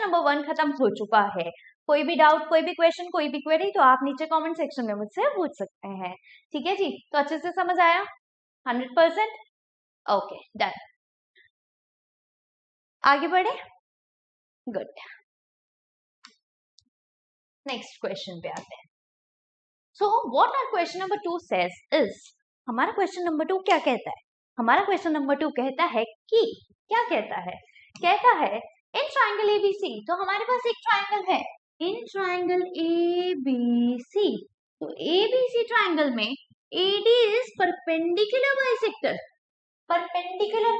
नंबर 1 खत्म हो चुका है। कोई भी डाउट, कोई भी क्वेश्चन, कोई भी क्वेरी तो आप नीचे कमेंट सेक्शन में मुझसे पूछ सकते हैं, ठीक है जी। तो अच्छे से समझ आया? 100%? Okay, done. आगे बढ़े, गुड। नेक्स्ट क्वेश्चन पे आते हैं। So what are question number 2 says is, हमारा क्वेश्चन नंबर 2 क्या कहता है? हमारा क्वेश्चन नंबर 2 कहता है कि, क्या कहता है? कहता है इन ट्राइंगल ABC, तो हमारे पास एक ट्राइंगल है इन ट्राइंगल ABC। तो ABC ट्राइंगल में AD is perpendicular bisector. Perpendicular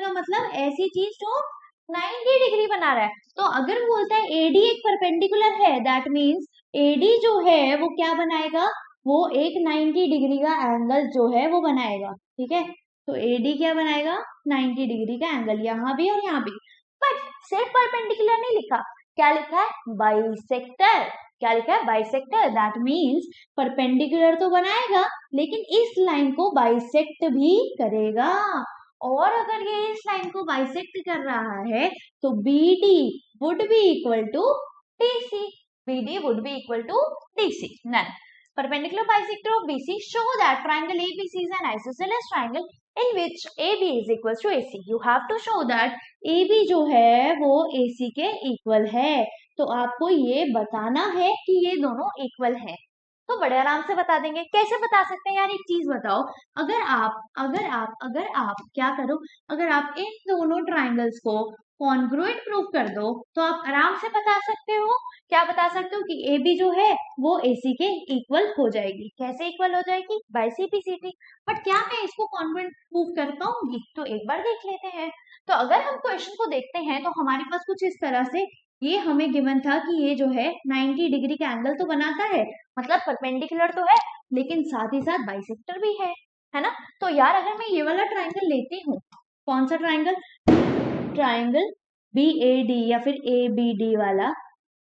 का मतलब ऐसी चीज जो 90 डिग्री बना रहा है। तो अगर बोलता है AD एक परपेंडिकुलर है, दैट मीन्स AD जो है वो क्या बनाएगा? वो एक 90 डिग्री का एंगल जो है वो बनाएगा, ठीक है। तो AD क्या बनाएगा? 90 डिग्री का एंगल, यहाँ भी और यहाँ भी। बट सिर्फ परपेंडिकुलर नहीं लिखा, क्या लिखा है? बाइसेक्टर। क्या लिखा है? बाइसेक्टर। दैट मीन्स परपेंडिकुलर तो बनाएगा लेकिन इस लाइन को बाइसेक्ट भी करेगा। और अगर ये इस लाइन को बाइसेक्ट कर रहा है तो BD would be equal to DC। BD would be equal to DC. None. Perpendicular bisector of BC show that triangle ABC is an isosceles triangle in which AB is equals to AC. You have to show that AB जो है वो AC के equal है। तो आपको ये बताना है कि ये दोनों इक्वल है। तो बड़े आराम से बता देंगे। कैसे बता सकते हैं यार, एक चीज बताओ, अगर आप क्या करो, अगर आप इन दोनों ट्राइंगल्स को कॉन्ग्रुएंट प्रूव कर दो तो आप आराम से बता सकते हो। क्या बता सकते हो कि ए बी जो है वो AC के इक्वल हो जाएगी। कैसे इक्वल हो जाएगी? Bye CP/CT। बट क्या मैं इसको कॉन्ग्रुएंट प्रूव कर पाऊंगी? तो एक बार देख लेते हैं। तो अगर हम क्वेश्चन को देखते हैं तो हमारे पास कुछ इस तरह से ये हमें गिवन था कि ये जो है 90 डिग्री का एंगल तो बनाता है, मतलब परपेंडिकुलर तो है लेकिन साथ ही साथ बाइसेक्टर भी है ना। तो यार अगर मैं ये वाला ट्राइंगल लेती हूँ, कौन सा ट्राइंगल? ट्राइंगल BAD या फिर ABD वाला,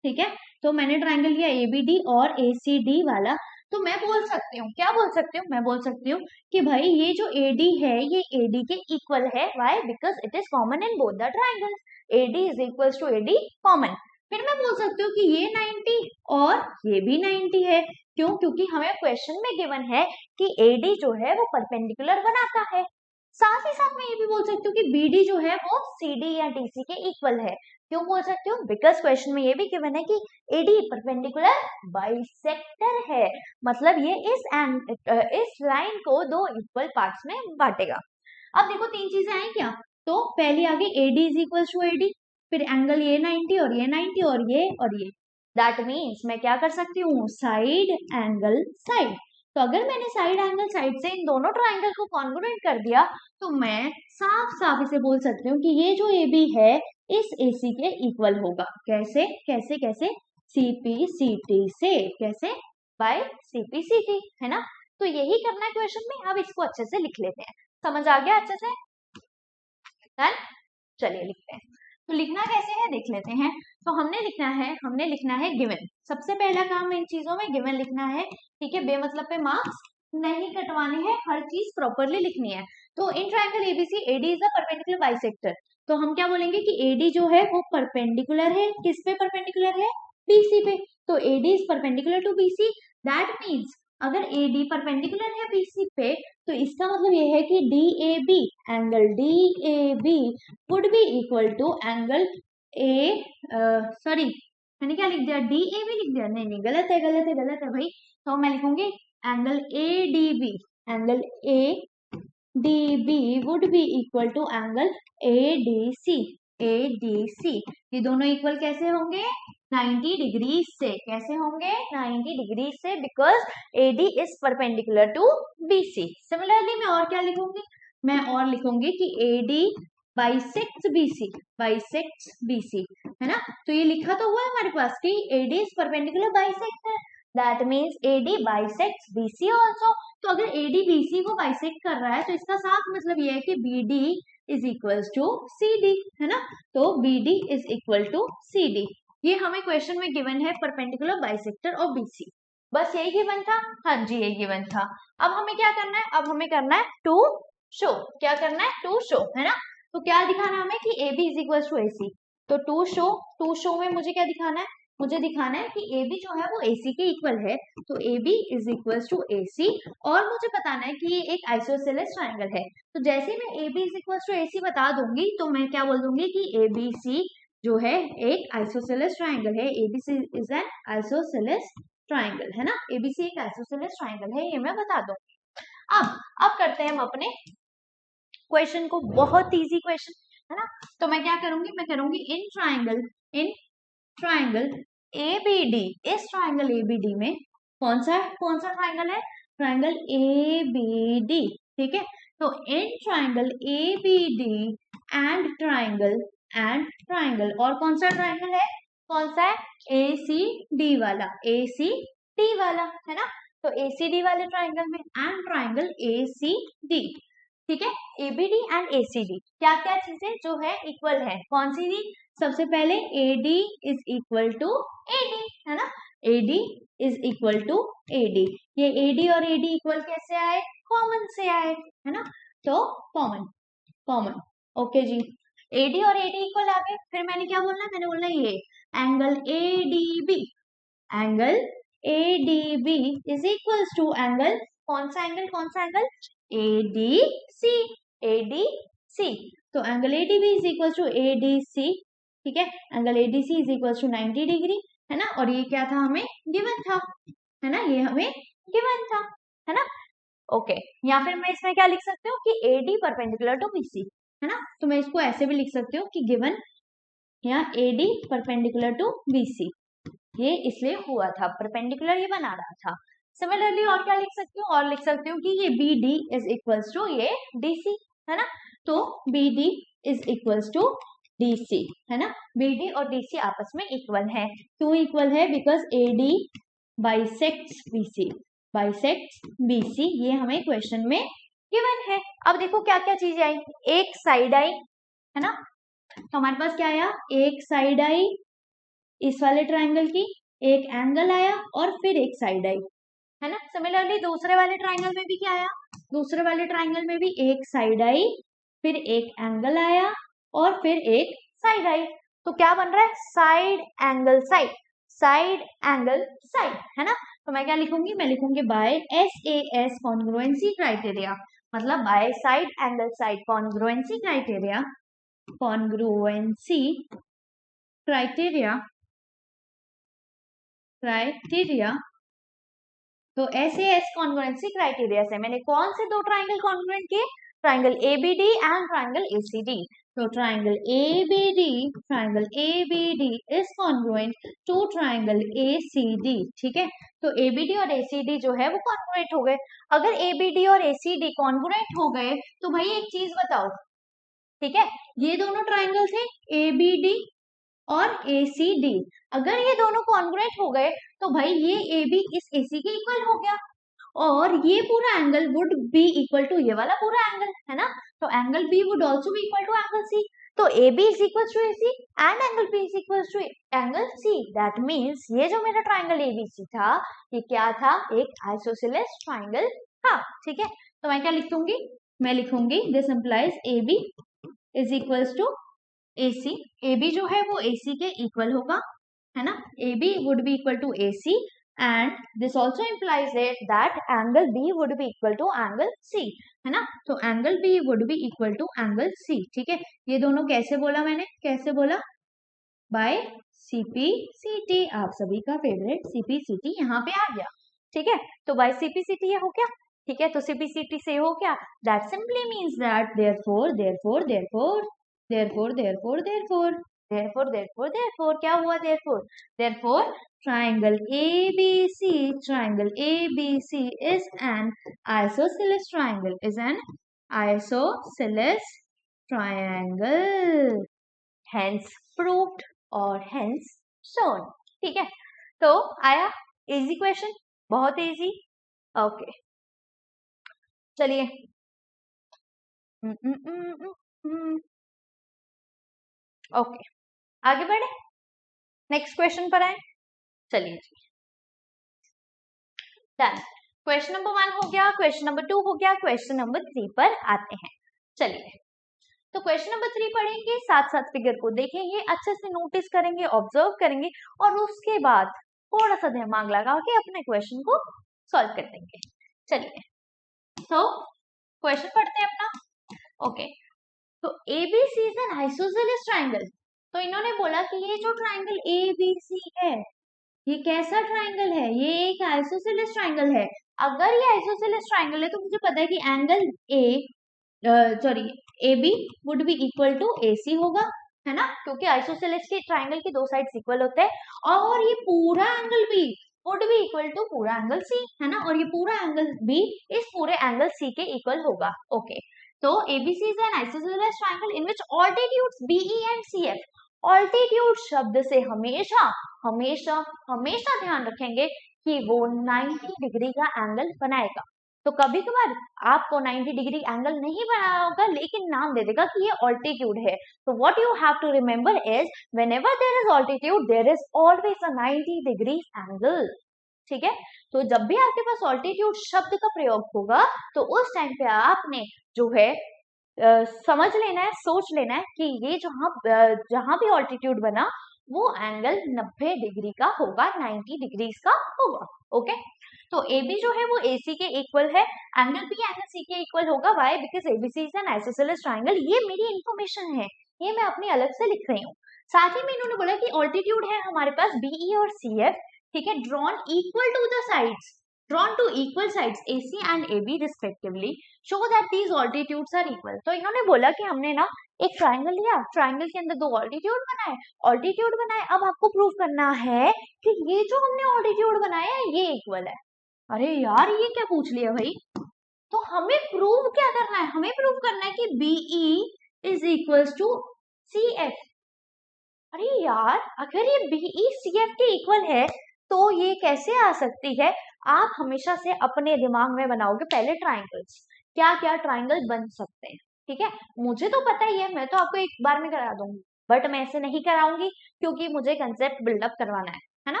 ठीक है। तो मैंने ट्राइंगल लिया ABD और ACD वाला, तो मैं बोल सकती हूँ, क्या बोल सकती हूँ? मैं बोल सकती हूँ कि भाई ये जो AD है ये AD के इक्वल है। Why? Because it is common in both the triangles. AD is equal to AD common. फिर मैं बोल सकती हूँ कि ये 90 और ये भी 90 है। क्यों? क्योंकि हमें क्वेश्चन में गिवन है कि AD जो है वो परपेंडिकुलर बनाता है। साथ ही साथ मैं ये भी बोल सकती हूँ कि BD जो है वो CD या DC के इक्वल है। क्यों बोल सकती हूँ? बिकॉज क्वेश्चन में ये भी गिवन है कि AD परपेंडिकुलर बाइसेक्टर है, मतलब ये इस लाइन को दो इक्वल पार्ट्स में बांटेगा। अब देखो तीन चीजें आई क्या? तो पहली आगे AD is equal to AD, फिर एंगल ये 90 और ये 90 और ये दैट मीन्स मैं क्या कर सकती हूँ? Side angle side. तो अगर मैंने साइड एंगल साइड से इन दोनों ट्राइंगल को कॉन्ग्रुएंट कर दिया तो मैं साफ साफ इसे बोल सकती हूँ कि ये जो AB है इस AC के इक्वल होगा। कैसे कैसे कैसे? CP/CT से। कैसे? बाय CP/CT, है ना। तो यही करना है क्वेश्चन में। अब इसको अच्छे से लिख लेते हैं। समझ आ गया अच्छे से? डन। चलिए लिखते हैं। तो लिखना कैसे है देख लेते हैं। तो हमने लिखना है गिवन। सबसे पहला काम इन चीजों में गिवन लिखना है, ठीक है। बेमतलब पे मार्क्स नहीं कटवाने हैं, हर चीज प्रॉपरली लिखनी है। तो in triangle ABC AD is a perpendicular bisector. तो हम क्या बोलेंगे कि AD जो है वो परपेंडिकुलर है, किस पे परपेंडिकुलर है? BC पे। तो AD is perpendicular to BC। That means अगर AD परपेंडिकुलर है BC पे तो इसका मतलब ये है कि DAB, angle DAB would be equal to angle sorry मैंने क्या लिख दिया? DAB लिख दिया। नहीं, गलत है भाई। तो मैं लिखूंगी angle ADB, angle ADB would be equal to angle ADC। ये दोनों इक्वल कैसे होंगे? 90 डिग्री से। कैसे होंगे? 90 डिग्री से, because AD is perpendicular to BC। Similarly मैं और क्या लिखूंगी? मैं और लिखूंगी कि AD बाइसेक्ट्स BC, है ना। तो ये लिखा तो हुआ है हमारे पास कि AD is perpendicular bisector, that means AD bisects BC also. तो अगर AD BC को बाइसेक्ट कर रहा है तो इसका साफ मतलब ये है कि BD is equal to CD, है ना। तो BD is equal to CD। ये हमें क्वेश्चन में गिवन है, परपेंडिकुलर बाइसेक्टर और BC। बस यही गिवन था। हाँ जी, यही गिवन था। अब हमें क्या करना है? अब हमें करना है टू शो। क्या करना है? टू शो, है ना। तो क्या दिखाना है हमें कि AB is equal to AC। तो टू शो में मुझे क्या दिखाना है? मुझे दिखाना है कि AB जो है वो AC के इक्वल है। तो AB is equal to AC। और मुझे बताना है कि ये एक आइसोसेलेस ट्राइंगल है। तो जैसे मैं AB is equal to AC बता दूंगी तो मैं क्या बोल दूंगी कि ABC जो है एक आइसोसेलेस ट्राइंगल है। ABC is an isosceles triangle, है ना। ABC एक आइसोसेलेस ट्राइंगल है, ये मैं बता दूंगी। अब करते हैं हम अपने क्वेश्चन को। बहुत इजी क्वेश्चन, है ना। तो मैं क्या करूंगी? मैं करूंगी इन ट्राइंगल ABD, इस ट्राइंगल ABD में कौन सा ट्राइंगल है? ट्राइंगल ABD, ठीक है। तो in triangle ABD and triangle और कौन सा ट्राइंगल है? कौन सा है? ACD वाला, है ना। तो ACD वाले ट्राइंगल में एंड ट्राइंगल ACD, ठीक है। ABD एंड ACD क्या क्या चीजें जो है इक्वल है? कौन सी थी? सबसे पहले AD is equal to AD, है ना। AD is equal to AD। ये AD और AD इक्वल कैसे आए? कॉमन से आए, है ना। तो कॉमन ओके जी। AD और AD इक्वल आ गए। फिर मैंने क्या बोलना है? मैंने बोलना ये angle ADB is equal to angle, कौन सा एंगल? ADC। तो angle ADB is equal to ADC, ठीक है। Angle ADC is equal to 90 degree, है ना। और ये क्या था? हमें गिवन था। है ना, ये हमें गिवन था, है ना। ओके, या फिर मैं इसमें क्या लिख सकती हूँ कि AD परपेंडिकुलर टू BC, है ना। तो मैं इसको ऐसे भी लिख सकती हूँ कि गिवन यहाँ AD परपेंडिकुलर टू BC, ये इसलिए हुआ था, परपेंडिकुलर ये बना रहा था। सिमिलरली और क्या लिख सकती हूँ, और लिख सकती हूँ कि ये BD इज इक्वल्स टू ये DC, है ना। तो BD is equals to DC, है ना। BD और DC आपस में इक्वल है। क्यों इक्वल है? Because AD bisects BC, bisects BC, ये हमें क्वेश्चन में गिवन है। अब देखो क्या क्या चीजें आई, एक साइड आई, है ना। तो हमारे पास क्या आया, एक साइड आई इस वाले ट्रायंगल की, एक एंगल आया और फिर एक साइड आई, है ना। सिमिलरली दूसरे वाले ट्रायंगल में भी क्या आया, दूसरे वाले ट्रायंगल में भी एक साइड आई, फिर एक एंगल आया और फिर एक साइड आई। तो क्या बन रहा है, side angle side, side angle side, है ना। तो मैं क्या लिखूंगी, मैं लिखूंगी बाय SAS कॉन्ग्रुएंसी क्राइटेरिया, मतलब by side angle side congruency criteria, congruency criteria, criteria. तो SAS कॉन्ग्रुएंसी क्राइटेरिया से मैंने कौन से दो ट्राइंगल कॉन्ग्रुएंट किए, triangle ABD and triangle ACD। तो triangle ABD is congruent to triangle ACD, ठीक है। तो ABD और ACD जो है वो कॉन्ग्रुएंट हो गए। अगर ABD और ACD कॉन्ग्रुएंट हो गए तो भाई एक चीज बताओ, ठीक है, ये दोनों ट्राइंगल थे ABD और ACD, अगर ये दोनों कॉन्ग्रुएंट हो गए तो भाई ये AB इस AC के इक्वल हो गया और ये पूरा angle would be equal to ये वाला पूरा एंगल, है ना। तो angle B would also be equal to angle C। तो AB is equal to AC and angle B is equal to angle C। That means ये जो मेरा ट्राइंगल ABC था, ये क्या था, एक आइसोसेलेस ट्राइंगल था, ठीक है। तो मैं क्या लिखूंगी, मैं लिखूंगी this implies AB is equals to AC, AB जो है वो AC के इक्वल होगा, है ना। AB would be equal to AC and this also implies that angle B would be equal to angle C, है ना। तो angle B would be equal to angle C, ठीक है। ये दोनों कैसे बोला मैंने, कैसे बोला, बाय CPCT, आप सभी का फेवरेट CPCT यहाँ पे आ गया, ठीक है। तो बाय CPCT ये हो गया, ठीक है। तो CPCT से हो गया, that simply means that therefore क्या हुआ, therefore triangle ABC is an isosceles triangle, hence proved और hence shown, ठीक है। तो आया इजी क्वेश्चन, बहुत इजी। ओके चलिए, ओके आगे बढ़े, नेक्स्ट क्वेश्चन पर आए। चलिए जी, डन। क्वेश्चन नंबर 1 हो गया, क्वेश्चन नंबर 2 हो गया, क्वेश्चन नंबर 3 पर आते हैं। चलिए, तो क्वेश्चन नंबर 3 पढ़ेंगे, साथ साथ फिगर को देखेंगे, अच्छे से नोटिस करेंगे, ऑब्जर्व करेंगे और उसके बाद थोड़ा सा दिमाग लगा के अपने क्वेश्चन को सॉल्व कर देंगे। चलिए, तो क्वेश्चन पढ़ते हैं अपना। ओके, तो ABC is an isosceles triangle. तो इन्होंने बोला कि ये जो ट्राइंगल ABC है, ये कैसा ट्राइंगल है, ये एक आइसोसेलेस ट्राइंगल है। अगर ये आइसोसेलेस ट्राइंगल है तो मुझे पता है कि angle AB would be equal to AC होगा, है ना, क्योंकि आइसोसेलेस के ट्राइंगल के दो साइड्स इक्वल होते हैं। और ये पूरा angle B would be equal to पूरा एंगल C, है ना, और ये पूरा एंगल B इस पूरे एंगल C के इक्वल होगा। ओके, तो ABC is an isosceles triangle in which altitudes BE and CF। Altitude शब्द से हमेशा हमेशा हमेशा ध्यान रखेंगे कि वो 90 डिग्री का एंगल बनाएगा। तो कभी कभार आपको 90 डिग्री एंगल नहीं बनाना होगा, लेकिन नाम दे देगा कि ये ऑल्टीट्यूड है। तो what you have to remember is whenever there is altitude there is always a 90 degree angle, ठीक है। तो जब भी आपके पास ऑल्टीट्यूड शब्द का प्रयोग होगा तो उस टाइम पे आपने जो है समझ लेना है, सोच लेना है कि ये जहां भी ऑल्टीट्यूड बना वो एंगल 90 डिग्री का होगा, 90 डिग्रीज का होगा। ओके, तो AB जो है वो AC के इक्वल है, एंगल B एंगल C के इक्वल होगा। Why? Because ABC is an isosceles triangle. ये मेरी इंफॉर्मेशन है, ये मैं अपनी अलग से लिख रही हूँ। साथ ही में इन्होंने बोला कि ऑल्टीट्यूड है हमारे पास BE और CF, ठीक है, drawn equal to the sides, drawn to equal sides AC and AB respectively show that these altitudes are equal। तो इन्होंने बोला कि हमने ना एक ट्राइंगल लिया, ट्राइंगल के अंदर दो ऑल्टीट्यूड बनाए, अब आपको प्रूव करना है कि ये जो हमने ऑल्टीट्यूड बनाया है ये इक्वल है। अरे यार ये क्या पूछ लिया भाई, तो हमें प्रूव क्या करना है, हमें प्रूव करना है कि BE is equals to CF। अरे यार अगर ये BE CF के इक्वल है तो ये कैसे आ सकती है, आप हमेशा से अपने दिमाग में बनाओगे पहले ट्राइंगल्स, क्या क्या ट्राइंगल बन सकते हैं। ठीक है, मुझे तो पता ही है, मैं तो आपको एक बार में करा दूंगी, बट मैं ऐसे नहीं कराऊंगी क्योंकि मुझे कंसेप्ट बिल्डअप करवाना है ना।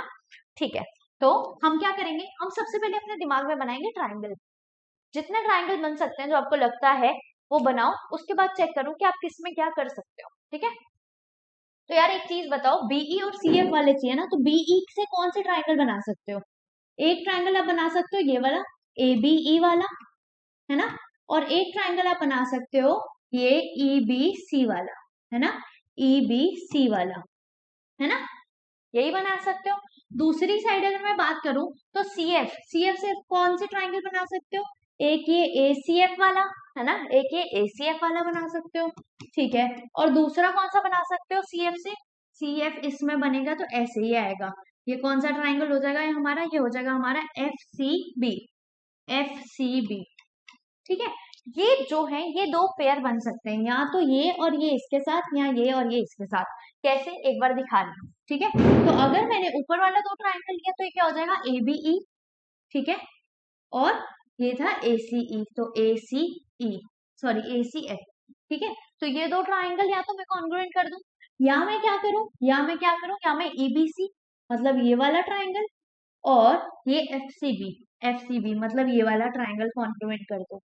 ठीक है, तो हम क्या करेंगे, हम सबसे पहले अपने दिमाग में बनाएंगे ट्राइंगल, जितने ट्राइंगल बन सकते हैं जो आपको लगता है वो बनाओ, उसके बाद चेक करो कि आप किसमें क्या कर सकते हो। ठीक है, तो यार एक चीज बताओ, BE और CF वाले चाहिए ना, तो BE से कौन से ट्राइंगल बना सकते हो, एक ट्राइंगल आप बना सकते हो ये वाला ABE वाला, है ना, और एक ट्राइंगल आप बना सकते हो ये EBC वाला, है ना, EBC वाला, है ना, यही बना सकते हो। दूसरी साइड अगर मैं बात करूं तो CF से कौन से ट्राइंगल बना सकते हो, एक ये ACF वाला, है ना, एक ये ACF वाला बना सकते हो। ठीक है, और दूसरा कौन सा बना सकते हो CF से, CF इसमें बनेगा तो ऐसे ही आएगा, ये कौन सा ट्राइंगल हो जाएगा, ये हमारा, ये हो जाएगा हमारा FCB। ठीक है, ये जो है ये दो पेयर बन सकते हैं, या तो ये और ये इसके साथ, या ये और ये इसके साथ। कैसे, एक बार दिखा रही हूँ। ठीक है, तो अगर मैंने ऊपर वाला दो ट्राइंगल लिया तो ये क्या हो जाएगा ABE। ठीक है, और ये था ACE, तो ACE, सॉरी ACF। ठीक है, तो ये दो ट्राइंगल या तो मैं कॉन्ग्रुएंट कर दूं, या मैं क्या करूं, या मैं EBC मतलब ये वाला ट्राइंगल, और ये FCB मतलब ये वाला ट्राइंगल कॉन्ग्रुएंट कर दूं।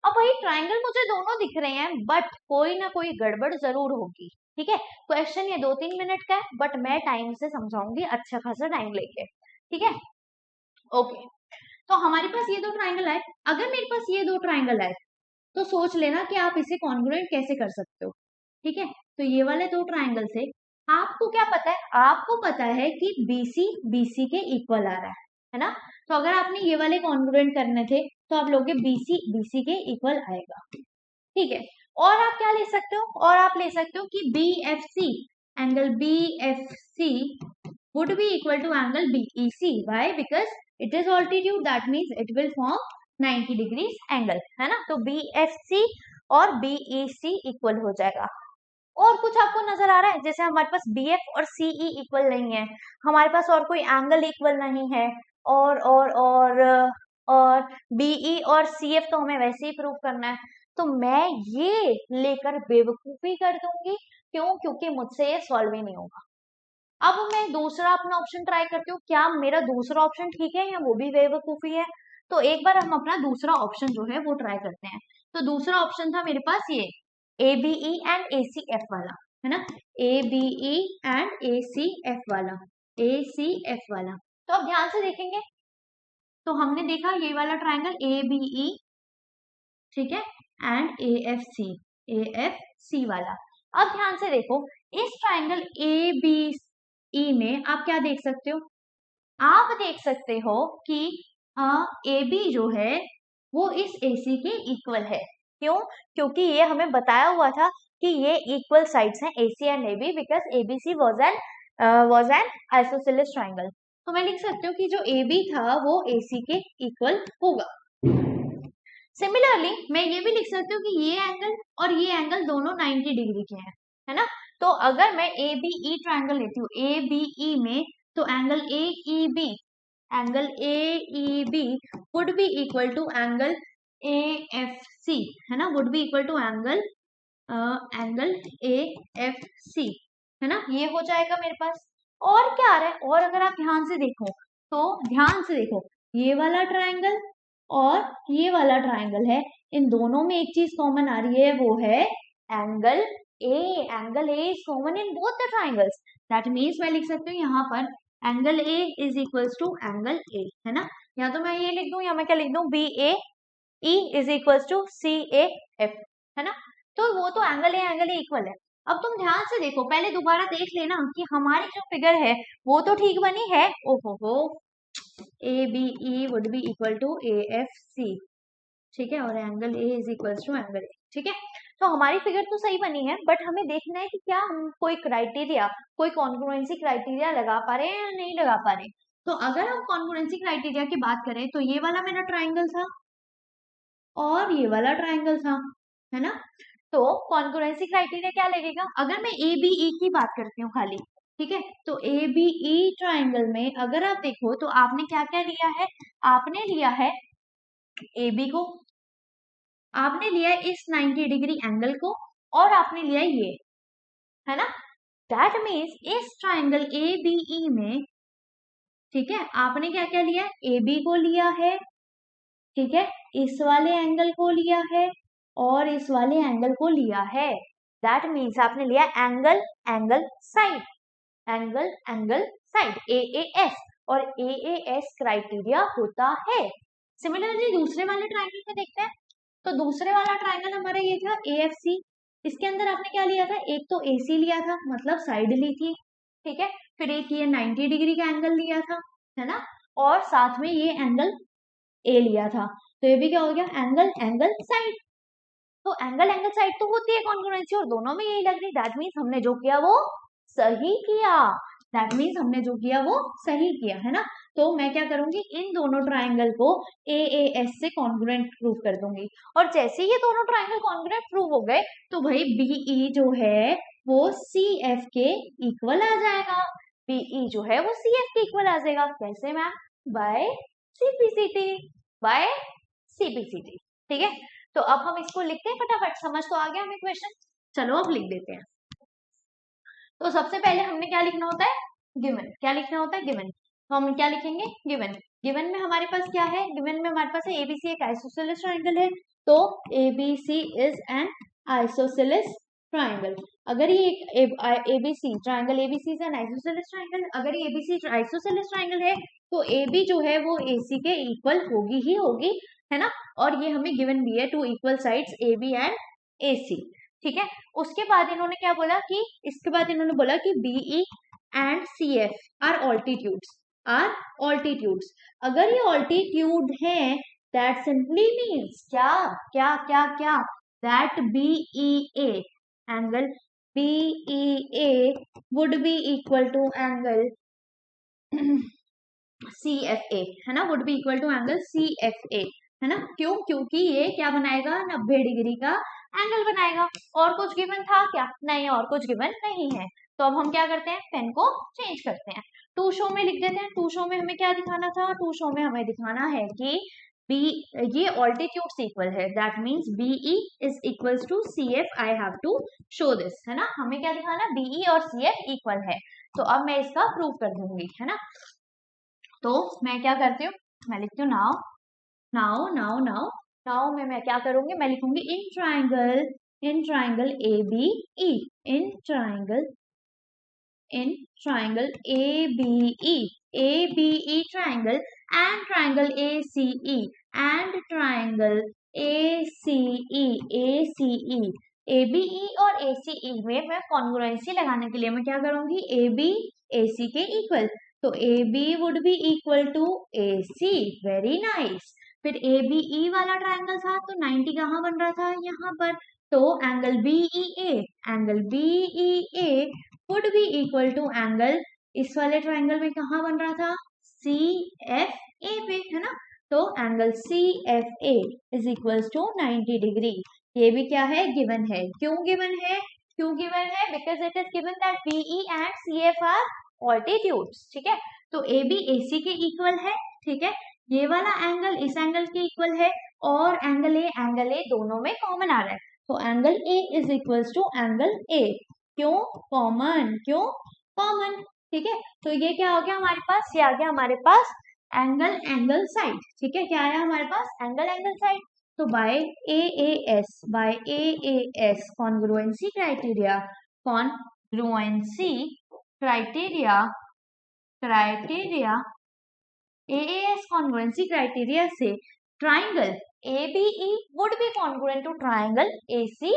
अब भाई ट्राइंगल मुझे दोनों दिख रहे हैं, बट कोई ना कोई गड़बड़ जरूर होगी। ठीक है, क्वेश्चन ये 2-3 मिनट का है, बट मैं टाइम से समझाऊंगी, अच्छा खासा टाइम लेके। ठीक है, ओके, तो हमारे पास ये दो ट्राइंगल आए, अगर मेरे पास ये दो ट्राइंगल आए तो सोच लेना कि आप इसे कॉन्ग्रुएंट कैसे कर सकते हो। ठीक है, तो ये वाले दो ट्राइंगल से आपको क्या पता है, आपको पता है कि BC के इक्वल आ रहा है ना, तो अगर आपने ये वाले कॉन्ग्रुएंट करने थे तो आप लोगे BC के इक्वल आएगा। ठीक है, और आप क्या ले सकते हो, और आप ले सकते हो कि BFC, angle BFC would be equal to angle BEC। Why? Because it is altitude, that means it will form 90 degrees angle, है ना, तो BFC और BEC इक्वल हो जाएगा। और कुछ आपको नजर आ रहा है, जैसे हमारे पास BF और CE इक्वल नहीं है, हमारे पास और कोई एंगल इक्वल नहीं है, और BE और CF तो हमें वैसे ही प्रूव करना है, तो मैं ये लेकर बेवकूफी कर दूंगी। क्यों, क्योंकि मुझसे ये सॉल्व ही नहीं होगा। अब मैं दूसरा अपना ऑप्शन ट्राई करती हूँ, क्या मेरा दूसरा ऑप्शन ठीक है या वो भी बेवकूफी है। तो एक बार हम अपना दूसरा ऑप्शन जो है वो ट्राई करते हैं। तो दूसरा ऑप्शन था मेरे पास ये ABE एंड ACF वाला, है ना, ABE एंड ACF वाला, ACF वाला। तो अब ध्यान से देखेंगे, तो हमने देखा ये वाला ट्राइंगल ABE, ठीक है, एंड AFC वाला। अब ध्यान से देखो, इस ट्राइंगल ABE में आप क्या देख सकते हो, आप देख सकते हो कि AB जो है वो इस AC के इक्वल है। क्यों, क्योंकि ये हमें बताया हुआ था कि ये इक्वल साइड्स हैं AC and AB, because ABC was an isosceles triangle. तो मैं लिख सकती हूँ कि जो AB था वो AC के इक्वल होगा। सिमिलरली मैं ये भी लिख सकती हूँ कि ये एंगल और ये एंगल दोनों 90 डिग्री के हैं, है ना, तो अगर मैं ABE ट्राइंगल लेती हूँ ABE में, तो angle AEB would be equal to angle AFC, है ना, would be equal to angle AFC, है ना, ये हो जाएगा मेरे पास। और क्या आ रहा है, और अगर आप ध्यान से देखो, तो ध्यान से देखो, ये वाला ट्राइंगल और ये वाला ट्राइंगल है, इन दोनों में एक चीज कॉमन आ रही है, वो है angle A is common in both the triangles. That means मैं लिख सकती हूँ यहाँ पर angle A is equals to angle A, है ना, या तो मैं ये लिख दूं, या मैं क्या लिख दूं, BAE is equals to CAF, है ना, तो वो तो एंगल A इक्वल है। अब तुम ध्यान से देखो, पहले दोबारा देख लेना कि हमारी जो फिगर है वो तो ठीक बनी है। ओहो, A B E would be equal to A F C, ठीक है, और angle A is equal to angle A, ठीक है। तो हमारी फिगर तो सही बनी है, बट हमें देखना है कि क्या हम कोई क्राइटेरिया, कोई कॉन्ग्रुएंसी क्राइटेरिया लगा पा रहे हैं या नहीं लगा पा रहे। तो अगर हम कॉन्ग्रुएंसी क्राइटेरिया की बात करें तो ये वाला मेरा ट्राइंगल था और ये वाला ट्राइंगल था, है ना। तो कॉन्ग्रुएंसी क्राइटेरिया क्या लगेगा, अगर मैं ए बी ई की बात करती हूँ खाली, ठीक है, तो ए बी ई ट्राइंगल में अगर आप देखो तो आपने क्या क्या लिया है, आपने लिया है ए बी को, आपने लिया इस 90 डिग्री एंगल को, और आपने लिया ये, है ना। दैट मीन्स इस ट्राइंगल ए बी ई में, ठीक है, आपने क्या क्या लिया, ए बी को लिया है, ठीक है, इस वाले एंगल को लिया है और इस वाले एंगल को लिया है। दैट मीन्स आपने लिया angle angle side, angle angle side, A A S, और ए ए एस क्राइटेरिया होता है। सिमिलरली दूसरे वाले ट्राइंगल में देखते हैं। तो दूसरे वाला ट्राइंगल हमारा ये था ए एफ सी, इसके अंदर आपने क्या लिया था, एक तो ए सी लिया था, मतलब साइड ली थी, ठीक है, फिर एक ये 90 डिग्री का एंगल लिया था, है ना, और साथ में ये एंगल ए लिया था। तो ये भी क्या हो गया, एंगल एंगल साइड। तो एंगल एंगल साइड तो होती है कॉन्ग्रुएंसी, और दोनों में यही लग रही। दैट मीन्स हमने जो किया वो सही किया, दैट मीन्स हमने जो किया वो सही किया, है ना। तो मैं क्या करूंगी, इन दोनों ट्राइंगल को ए एस से कॉन्ग्रुएंट प्रूव कर दूंगी, और जैसे ही ये दोनों ट्राइंगल कॉन्ग्रुएंट प्रूव हो गए तो भाई बीई जो है वो सी एफ के इक्वल आ जाएगा, बीई जो है वो सी एफ के इक्वल आ जाएगा। कैसे ma'am, by CPCT, by CPCT, ठीक है। तो अब हम इसको लिखते हैं फटाफट, समझ तो आ गया हमें क्वेश्चन, चलो अब लिख देते हैं। तो सबसे पहले हमने क्या लिखना होता है, गिवन, क्या लिखना होता है, गिवन। तो हम क्या लिखेंगे, गिवन। गिवन में हमारे पास क्या है, गिवन में हमारे पास है एबीसी एक आइसोसेलेस ट्राइंगल है, तो ABC is an isosceles triangle. अगर ये ABC triangle ABC is an isosceles triangle, अगर ये एबीसी आइसोसेलेस ट्राइंगल है तो एबी जो है वो एसी के इक्वल होगी ही होगी, है ना। और ये हमें गिवन भी है, two equal sides AB and AC, ठीक है। उसके बाद इन्होंने क्या बोला कि, इसके बाद इन्होंने बोला कि BE and C F are altitudes, are altitudes. अगर ये ऑल्टीट्यूड है दैट सिंपली मीन्स क्या क्या क्या क्या, that BE A angle BE A would be equal to angle C F A, है ना, would be equal to angle C F A, है ना। क्यों, क्योंकि ये क्या बनाएगा, 90 डिग्री का एंगल बनाएगा। और कुछ गिवन था क्या, नहीं, और कुछ गिवन नहीं है। तो अब हम क्या करते हैं, पेन को चेंज करते हैं, टू शो में लिख देते हैं। टू शो में हमें क्या दिखाना था, टू शो में हमें दिखाना है कि बी, ये ऑल्टीट्यूड्स इक्वल है, that means BE is equals to C F, I have to show this, है ना। हमें क्या दिखाना, बीई और सी एफ इक्वल है। तो अब मैं इसका प्रूव कर दूंगी, है ना। तो मैं क्या करती हूँ, मैं लिखती हूँ now now now now now में मैं क्या करूंगी, मैं लिखूंगी in triangle A B E, in triangle A B E triangle and triangle A C E and triangle A C E A B E और ए सी ई में मैं congruency लगाने के लिए मैं क्या करूंगी, ए बी ए सी के इक्वल, तो A B would be equal to A C, very nice. फिर ए बी ई वाला ट्राइंगल था तो 90 कहाँ बन रहा था, यहाँ पर, तो angle BE A would be equal to angle, इस वाले ट्राइंगल में कहाँ बन रहा था, सी एफ ए पे, है ना। तो angle C F A is equals to 90 degree. ये भी क्या है, गिवन है। क्यों गिवन है, क्यों गिवन है, because it is given that BE and C F are altitudes, ठीक है। तो ए बी ए सी के इक्वल है, ठीक है, ये वाला एंगल इस एंगल के इक्वल है, और एंगल ए दोनों में कॉमन आ रहा है, तो angle A is equals to angle A. क्यों कॉमन, क्यों कॉमन, ठीक है। तो ये क्या हो गया हमारे पास, ये आ गया हमारे पास एंगल एंगल साइड, ठीक है, क्या आया हमारे पास, एंगल एंगल साइड। तो by A S congruency criteria, congruency criteria AAS congruency criteria से triangle ABE would be congruent to triangle AC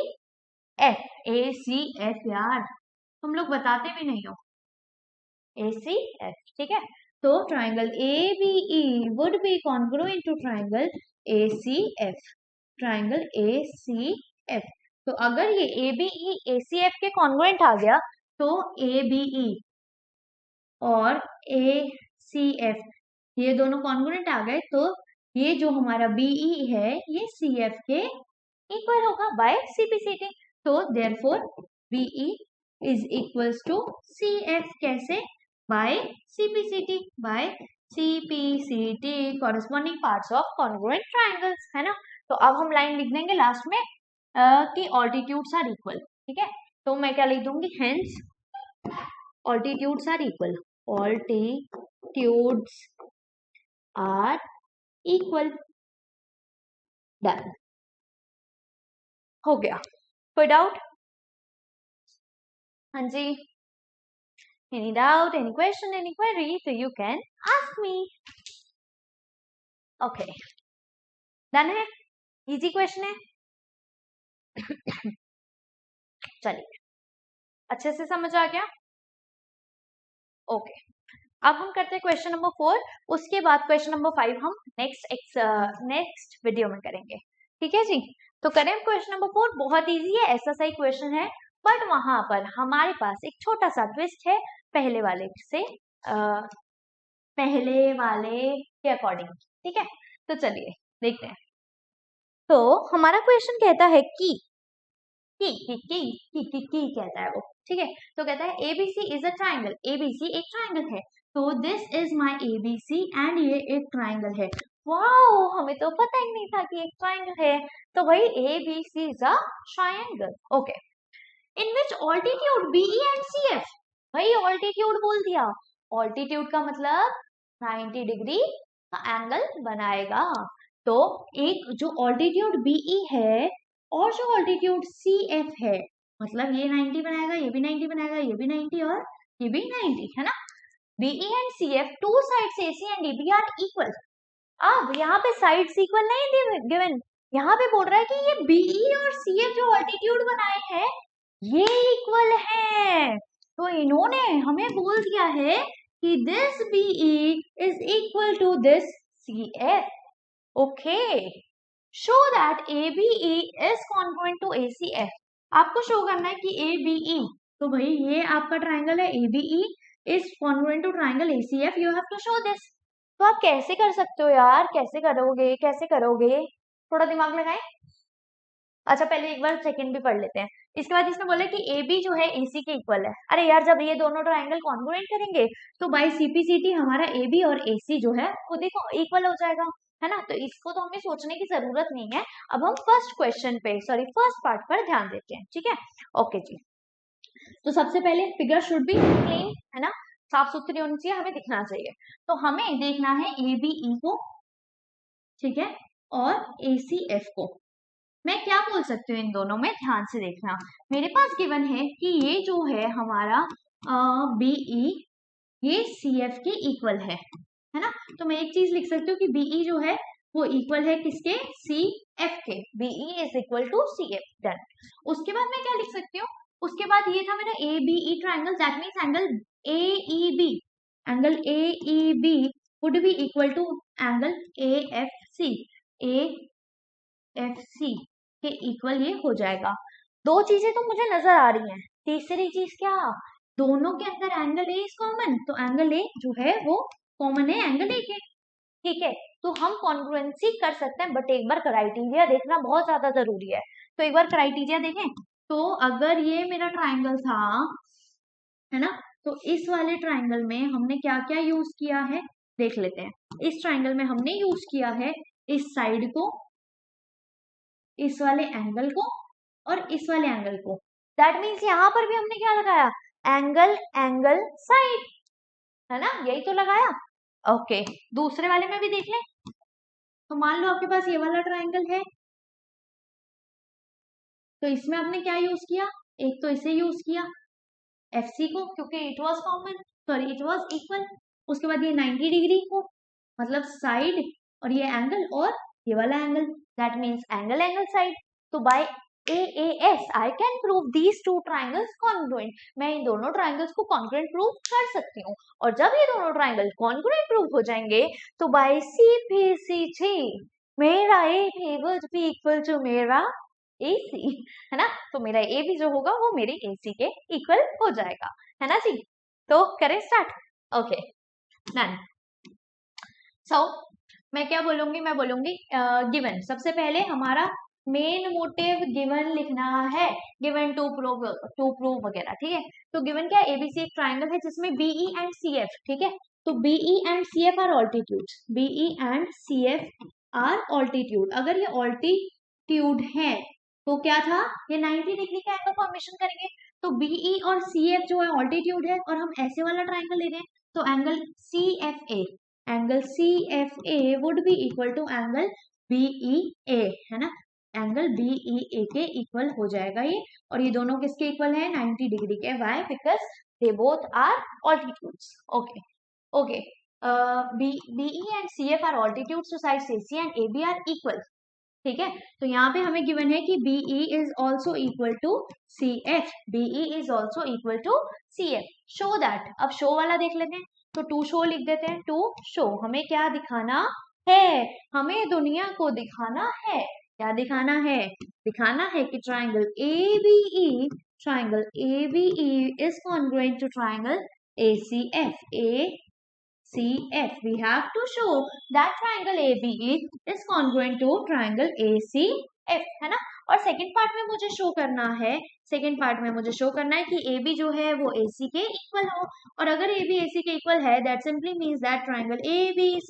F, A C F यार, तुम लोग बताते भी नहीं हो, ए सी एफ, ठीक है। तो triangle A B E would be congruent to triangle A C F, triangle A C F. तो अगर ये A B E A C F के कॉन्ग्रुएंट आ गया तो ए बी ई और ए सी एफ ये दोनों कॉन्ग्रुएंट आ गए, तो ये जो हमारा बीई है ये सी एफ के इक्वल होगा बाय सीपीसीटी। तो therefore BE is equals to C F, कैसे? By CPCT, by CPCT corresponding parts of congruent triangles, है ना। तो अब हम लाइन लिख देंगे लास्ट में कि ऑल्टीट्यूड्स आर इक्वल, ठीक है। तो मैं क्या लिख दूंगी, hence altitudes are equal, altitudes are equal, done हो गया। कोई डाउट? हाँ जी, any doubt, any question, any query, तो you can ask me. Okay, done है, इजी क्वेश्चन है। चलिए, अच्छे से समझ आ गया? ओके, अब हम करते हैं क्वेश्चन नंबर 4, उसके बाद क्वेश्चन नंबर 5 हम नेक्स्ट वीडियो में करेंगे, ठीक है जी। तो करें क्वेश्चन नंबर 4, बहुत इजी है, ऐसा सही क्वेश्चन है, बट वहां पर हमारे पास एक छोटा सा ट्विस्ट है पहले वाले के अकॉर्डिंग, ठीक है। तो चलिए देखते हैं। तो हमारा क्वेश्चन कहता है कि कहता है वो, ठीक है। तो कहता है ABC is a triangle, ABC एक ट्राइंगल है, तो this is my ABC and ये एक ट्राइंगल है। वाओ, हमें तो पता ही नहीं था कि एक ट्राइंगल है। तो भाई ABC is a triangle, okay, in which altitude BE and CF, भाई ऑल्टीट्यूड बोल दिया, ऑल्टीट्यूड का मतलब 90 डिग्री का एंगल बनाएगा। तो एक जो ऑल्टीट्यूड बीई है और जो ऑल्टीट्यूड सी एफ है, मतलब ये 90 बनाएगा, ये भी 90 बनाएगा, ये भी 90 और ये भी 90, है ना। BE and C F, two sides AC and DB are equal. अब यहाँ पे साइड्स इक्वल नहीं गिवन, यहाँ पे बोल रहा है कि ये बीई और सी एफ जो ऑल्टीट्यूड बनाए हैं ये इक्वल है। तो इन्होंने हमें बोल दिया है कि this BE is equal to this C F, okay. Show that ABE is congruent to ACF, आपको शो करना है कि ABE, तो भाई ये आपका ट्राइंगल है, ABE is congruent to triangle ACF, you have to show this। तो आप कैसे कर सकते हो यार, कैसे करोगे, थोड़ा दिमाग लगाएं। अच्छा, पहले एक बार सेकंड भी पढ़ लेते हैं। इसके बाद इसमें बोला कि AB जो है AC के इक्वल है। अरे यार, जब ये दोनों ट्राइंगल कॉन्ग्रुएंट करेंगे तो बाय सीपीसीटी हमारा AB और AC जो है खुद ही इक्वल हो जाएगा, है ना। तो इसको तो हमें सोचने की जरूरत नहीं है। अब हम फर्स्ट पार्ट पर ध्यान देते हैं, ठीक है। ओके जी, तो सबसे पहले फिगर शुड बी क्लीन, है ना, साफ सुथरी होनी चाहिए, हमें दिखना चाहिए। तो हमें देखना है ABE को, ठीक है, और ACF को। मैं क्या बोल सकती हूँ इन दोनों में, ध्यान से देखना। मेरे पास गिवन है कि ये जो है हमारा BE ये CF के इक्वल है ना। तो मैं एक चीज लिख सकती हूँ कि BE जो है वो इक्वल है किसके, CF के, BE is equal to CF, done. उसके बाद मैं क्या लिख सकती हूँ, उसके बाद ये था मेरा ABE triangle, that means angle AEB, angle AEB would be equal to angle AFC, AFC के इक्वल ये हो जाएगा। दो चीजें तो मुझे नजर आ रही हैं, तीसरी चीज क्या, दोनों के अंदर एंगल ए इज कॉमन, तो एंगल ए जो है वो कॉमन है एंगल ए के, ठीक है। तो हम कॉन्ग्रुएंसी कर सकते हैं, बट एक बार क्राइटेरिया देखना बहुत ज्यादा जरूरी है। तो एक बार क्राइटेरिया देखें, तो अगर ये मेरा ट्राइंगल था, है ना, तो इस वाले ट्राइंगल में हमने क्या क्या यूज किया है देख लेते हैं। इस ट्राइंगल में हमने यूज किया है इस साइड को, इस वाले एंगल को और इस वाले एंगल को, दैट मीन्स यहाँ पर भी हमने क्या लगाया, एंगल साइड, है ना, यही तो लगाया। ओके, दूसरे वाले में भी देख लें। तो मान लो आपके पास ये वाला ट्राइंगल है, तो इसमें आपने क्या यूज किया, एक तो इसे यूज किया FC को, क्योंकि इट वाज इक्वल। उसके बाद ये 90 डिग्री को, मतलब साइड, और ये एंगल और ये वाला angle, that means angle side. तो bye AAS, I can prove these two triangles congruent. मैं इन दोनों triangles को congruent prove कर सकती हूँ, और जब ये दोनों triangle congruent prove हो जाएंगे तो by CPC3 मेरा AB would be equal to मेरा AC, है ना। तो मेरा AB जो होगा वो मेरे AC के इक्वल हो जाएगा, है ना जी। तो करें स्टार्ट। Okay done. सो मैं क्या बोलूंगी, मैं बोलूंगी गिवन। सबसे पहले हमारा मेन मोटिव गिवन लिखना है, गिवन टू प्रूव वगैरह, ठीक है। तो गिवन क्या है, एबीसी एक ट्राइंगल है जिसमें बीई एंड सीएफ, ठीक है। तो BE and CF are altitude, BE and CF are altitude. अगर ये ऑल्टीट्यूड है तो क्या था, ये 90 डिग्री का एंगल फॉर्मेशन करेंगे। तो बीई और सीएफ जो है ऑल्टीट्यूड है, और हम ऐसे वाला ट्राइंगल ले रहे हैं, तो angle CFA, angle CFA would be equal to angle BEA, है ना। एंगल BEA के इक्वल हो जाएगा ये, और ये दोनों किसके इक्वल है, 90 डिग्री के। Why, because they both are altitudes. Okay okay, BE and CF are altitudes, तो sides AC and AB are equal, ठीक है। तो यहाँ पे हमें गिवन है कि BE is also equal to CF, BE is also equal to CF। Show that, अब शो वाला देख लेते हैं, तो टू शो लिख देते हैं। टू शो, हमें क्या दिखाना है, हमें दुनिया को दिखाना है, क्या दिखाना है, दिखाना है कि triangle ABE, triangle ABE is congruent to triangle ACF, ACF. We have to show that triangle ABE is congruent to triangle ACF, है ना। और सेकंड पार्ट में मुझे शो करना है, सेकंड पार्ट में मुझे शो करना है कि AB जो है वो AC के इक्वल हो, और अगर AB AC के इक्वल है, that simply means that triangle ABC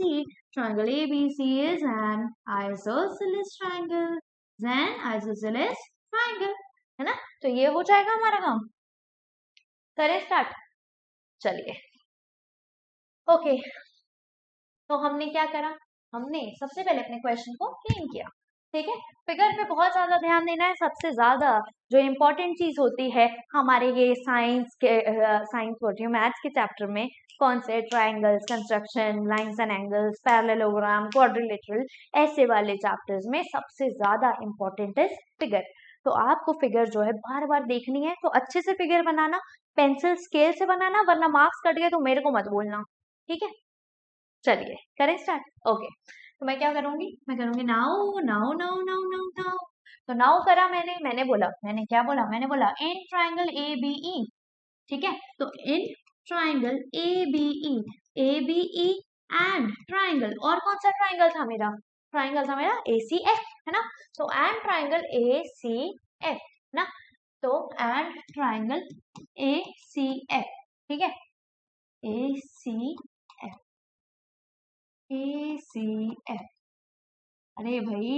is an isosceles triangle, है ना। तो ये हो जाएगा हमारा काम। करें स्टार्ट, चलिए। ओके तो हमने क्या करा, हमने सबसे पहले अपने क्वेश्चन को क्लीन किया, ठीक है। फिगर पे बहुत ज्यादा ध्यान देना है। सबसे ज्यादा जो इम्पोर्टेंट चीज होती है हमारे ये साइंस बोलती हूँ, मैथ्स के चैप्टर में कौन से, triangles, construction, lines and angles, parallelogram, quadrilateral, ऐसे वाले चैप्टर्स में सबसे ज्यादा इम्पोर्टेंट है फिगर। तो आपको फिगर जो है बार बार देखनी है, तो अच्छे से फिगर बनाना, पेंसिल स्केल से बनाना, वरना मार्क्स कट गए तो मेरे को मत बोलना, ठीक है। चलिए करें स्टार्ट। ओके तो मैं क्या करूंगी, मैं करूंगी now now now now now now. तो नाउ करा मैंने बोला, मैंने क्या बोला, मैंने बोला इन ट्राइंगल ABE, ठीक है। तो in triangle ABE and triangle, और कौन सा ट्राइंगल था मेरा, ट्राइंगल था मेरा ACF, है ना। तो एंड ट्राइंगल ACF ना, तो एंड ट्राइंगल ACF, ठीक है, ACF, अरे भाई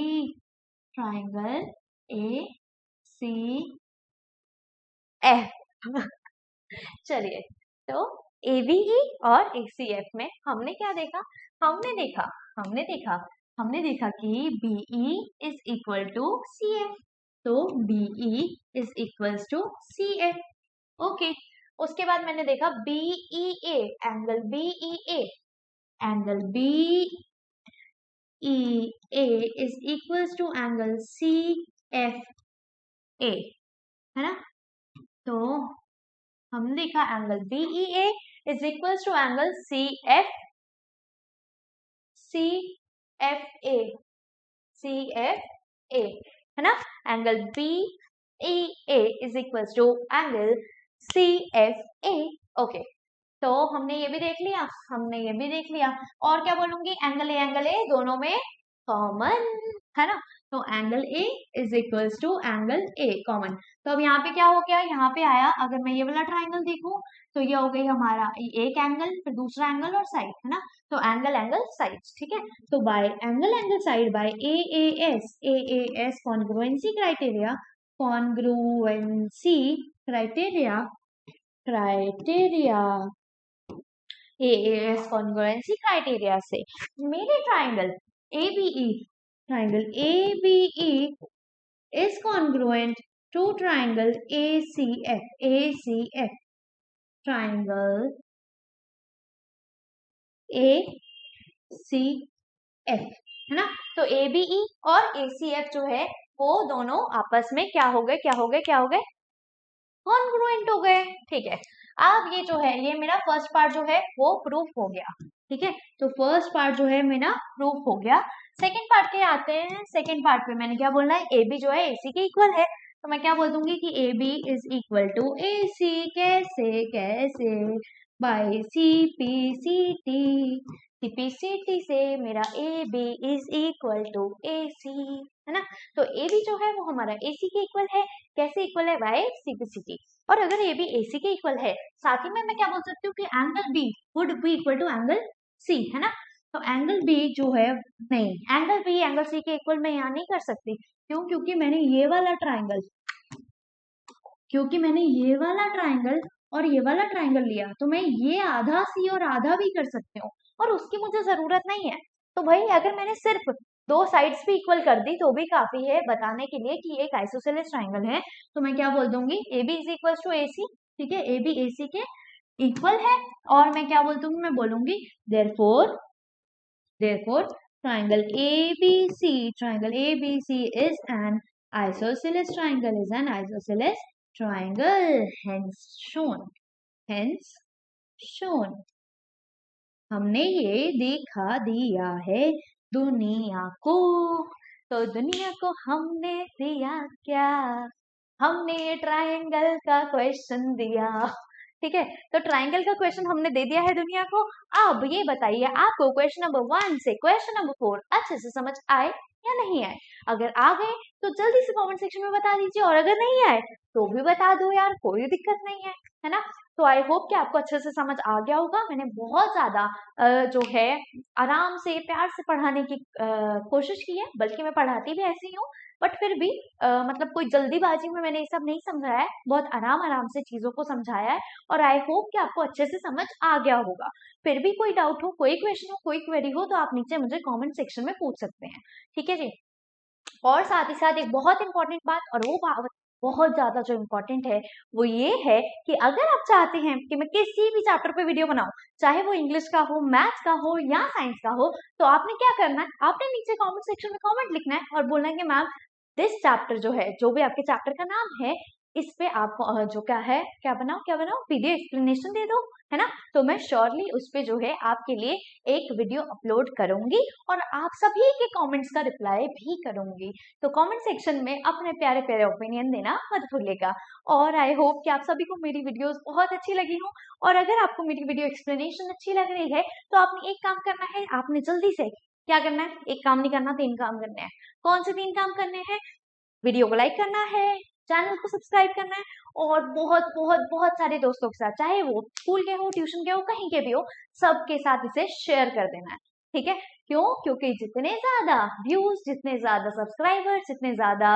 ट्राइंगल ACF चलिए, तो ABE और ACF में हमने क्या देखा, हमने देखा कि BE is equal to CF, तो BE is equals to CF। Okay उसके बाद मैंने देखा BEA, angle BEA, angle BEA is equals to angle CFA, है ना। तो हमने देखा angle BEA is equals to angle CFA, है ना। Angle BEA is equals to angle CFA। Okay तो हमने ये भी देख लिया, और क्या बोलूंगी, एंगल ए दोनों में कॉमन, है ना। तो angle A is equals to angle A common. तो अब यहाँ पे क्या हो गया, यहाँ पे आया, अगर मैं ये वाला ट्राइंगल देखूं तो ये हो गई हमारा एक एंगल, फिर दूसरा एंगल और साइड, है ना। तो एंगल साइड्स, ठीक है। तो bye angle side by AAS congruency criteria AAS congruency criteria से मेरे triangle ABE is congruent to triangle ACF, triangle ACF, है ना। तो ABE और ACF जो है वो दोनों आपस में क्या हो गए, कॉन्ग्रुएंट हो गए। ठीक है, अब ये जो है, ये मेरा फर्स्ट पार्ट जो है वो प्रूफ हो गया। ठीक है, तो फर्स्ट पार्ट जो है मेरा प्रूफ हो गया। सेकंड पार्ट के आते हैं। सेकंड पार्ट पे मैंने क्या बोलना है, ए बी जो है AC के इक्वल है, तो मैं क्या बोल दूंगी कि A B is equal to AC। कैसे बाय CP/CT से मेरा A B is equal to AC, है ना। तो ए बी जो है वो हमारा AC के इक्वल है। कैसे इक्वल है, बाय CP/CT। और अगर ए बी AC के इक्वल है, साथ ही में मैं क्या बोल सकती हूँ कि angle B would be equal to angle C, है ना। तो एंगल B जो है, नहीं, एंगल B एंगल C के इक्वल मैं यहाँ नहीं कर सकती। क्यों? क्योंकि मैंने ये वाला ट्राइंगल और ये वाला ट्राइंगल लिया, तो मैं ये आधा C और आधा भी कर सकती हूँ, और उसकी मुझे जरूरत नहीं है। तो भाई अगर मैंने सिर्फ दो साइड्स भी इक्वल कर दी तो भी काफी है बताने के लिए कि एक आइसोसेलेस ट्राइंगल है। तो मैं क्या बोल दूंगी, A B is equal to AC। ठीक है, ए बी AC के इक्वल है। और मैं क्या बोल दूंगी, मैं बोलूंगी therefore triangle ABC is an isosceles triangle, hence shown। हमने ये दिखा दिया है दुनिया को। तो दुनिया को हमने दिया क्या, हमने ट्रायंगल का क्वेश्चन दिया। ठीक है, तो ट्रायंगल का क्वेश्चन हमने दे दिया है दुनिया को। अब ये बताइए आपको क्वेश्चन नंबर 1 से क्वेश्चन नंबर 4 अच्छे से समझ आए या नहीं आए। अगर आ गए तो जल्दी से कमेंट सेक्शन में बता दीजिए, और अगर नहीं आए तो भी बता दो यार, कोई दिक्कत नहीं है ना। तो आई होप कि आपको अच्छे से समझ आ गया होगा। मैंने बहुत ज्यादा जो है आराम से प्यार से पढ़ाने की कोशिश की है, बल्कि मैं पढ़ाती भी ऐसे ही हूँ, बट फिर भी मतलब कोई जल्दीबाजी में मैंने ये सब नहीं समझाया है, बहुत आराम आराम से चीजों को समझाया है। और आई होप कि आपको अच्छे से समझ आ गया होगा। फिर भी कोई डाउट हो, कोई क्वेश्चन हो, कोई क्वेरी हो, तो आप नीचे मुझे कमेंट सेक्शन में पूछ सकते हैं। ठीक है जी। और साथ ही साथ एक बहुत इंपॉर्टेंट बात, और वो बात बहुत ज्यादा जो इम्पोर्टेंट है वो ये है कि अगर आप चाहते हैं कि मैं किसी भी चैप्टर पे वीडियो बनाऊं, चाहे वो इंग्लिश का हो, मैथ्स का हो या साइंस का हो, तो आपने क्या करना है, आपने नीचे कमेंट सेक्शन में कमेंट लिखना है और बोलना है कि मैम दिस चैप्टर जो है, जो भी आपके चैप्टर का नाम है, इस पे आप जो क्या बनाओ वीडियो एक्सप्लेनेशन दे दो, है ना। तो मैं श्योरली उस पे जो है आपके लिए एक वीडियो अपलोड करूंगी और आप सभी के कमेंट्स का रिप्लाई भी करूंगी। तो कमेंट सेक्शन में अपने प्यारे प्यारे ओपिनियन देना मत भूलिएगा। और आई होप कि आप सभी को मेरी वीडियोस बहुत अच्छी लगी हो। और अगर आपको मेरी वीडियो एक्सप्लेनेशन अच्छी लग रही है तो आपने एक काम करना है, आपने जल्दी से क्या करना है, एक काम नहीं करना, 3 काम करने हैं। कौन से 3 काम करने हैं? वीडियो को लाइक करना है, चैनल को सब्सक्राइब करना है, और बहुत बहुत बहुत सारे दोस्तों के साथ, चाहे वो स्कूल के हो, ट्यूशन के हो, कहीं के भी हो, सबके साथ इसे शेयर कर देना है। ठीक है, क्यों? क्योंकि जितने ज्यादा व्यूज, जितने ज्यादा सब्सक्राइबर्स, जितने ज्यादा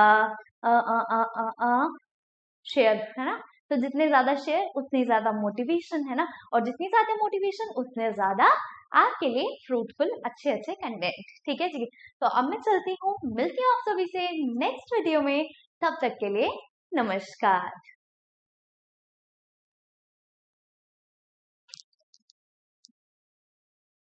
शेयर, है ना। तो जितने ज्यादा शेयर उतनी ज्यादा मोटिवेशन, है ना। और जितनी ज्यादा मोटिवेशन उतने ज्यादा आपके लिए फ्रूटफुल अच्छे अच्छे कंटेंट। ठीक है जी। तो अब मैं चलती हूँ, मिलती हूँ आप सभी से नेक्स्ट वीडियो में। तब तक के लिए नमस्कार।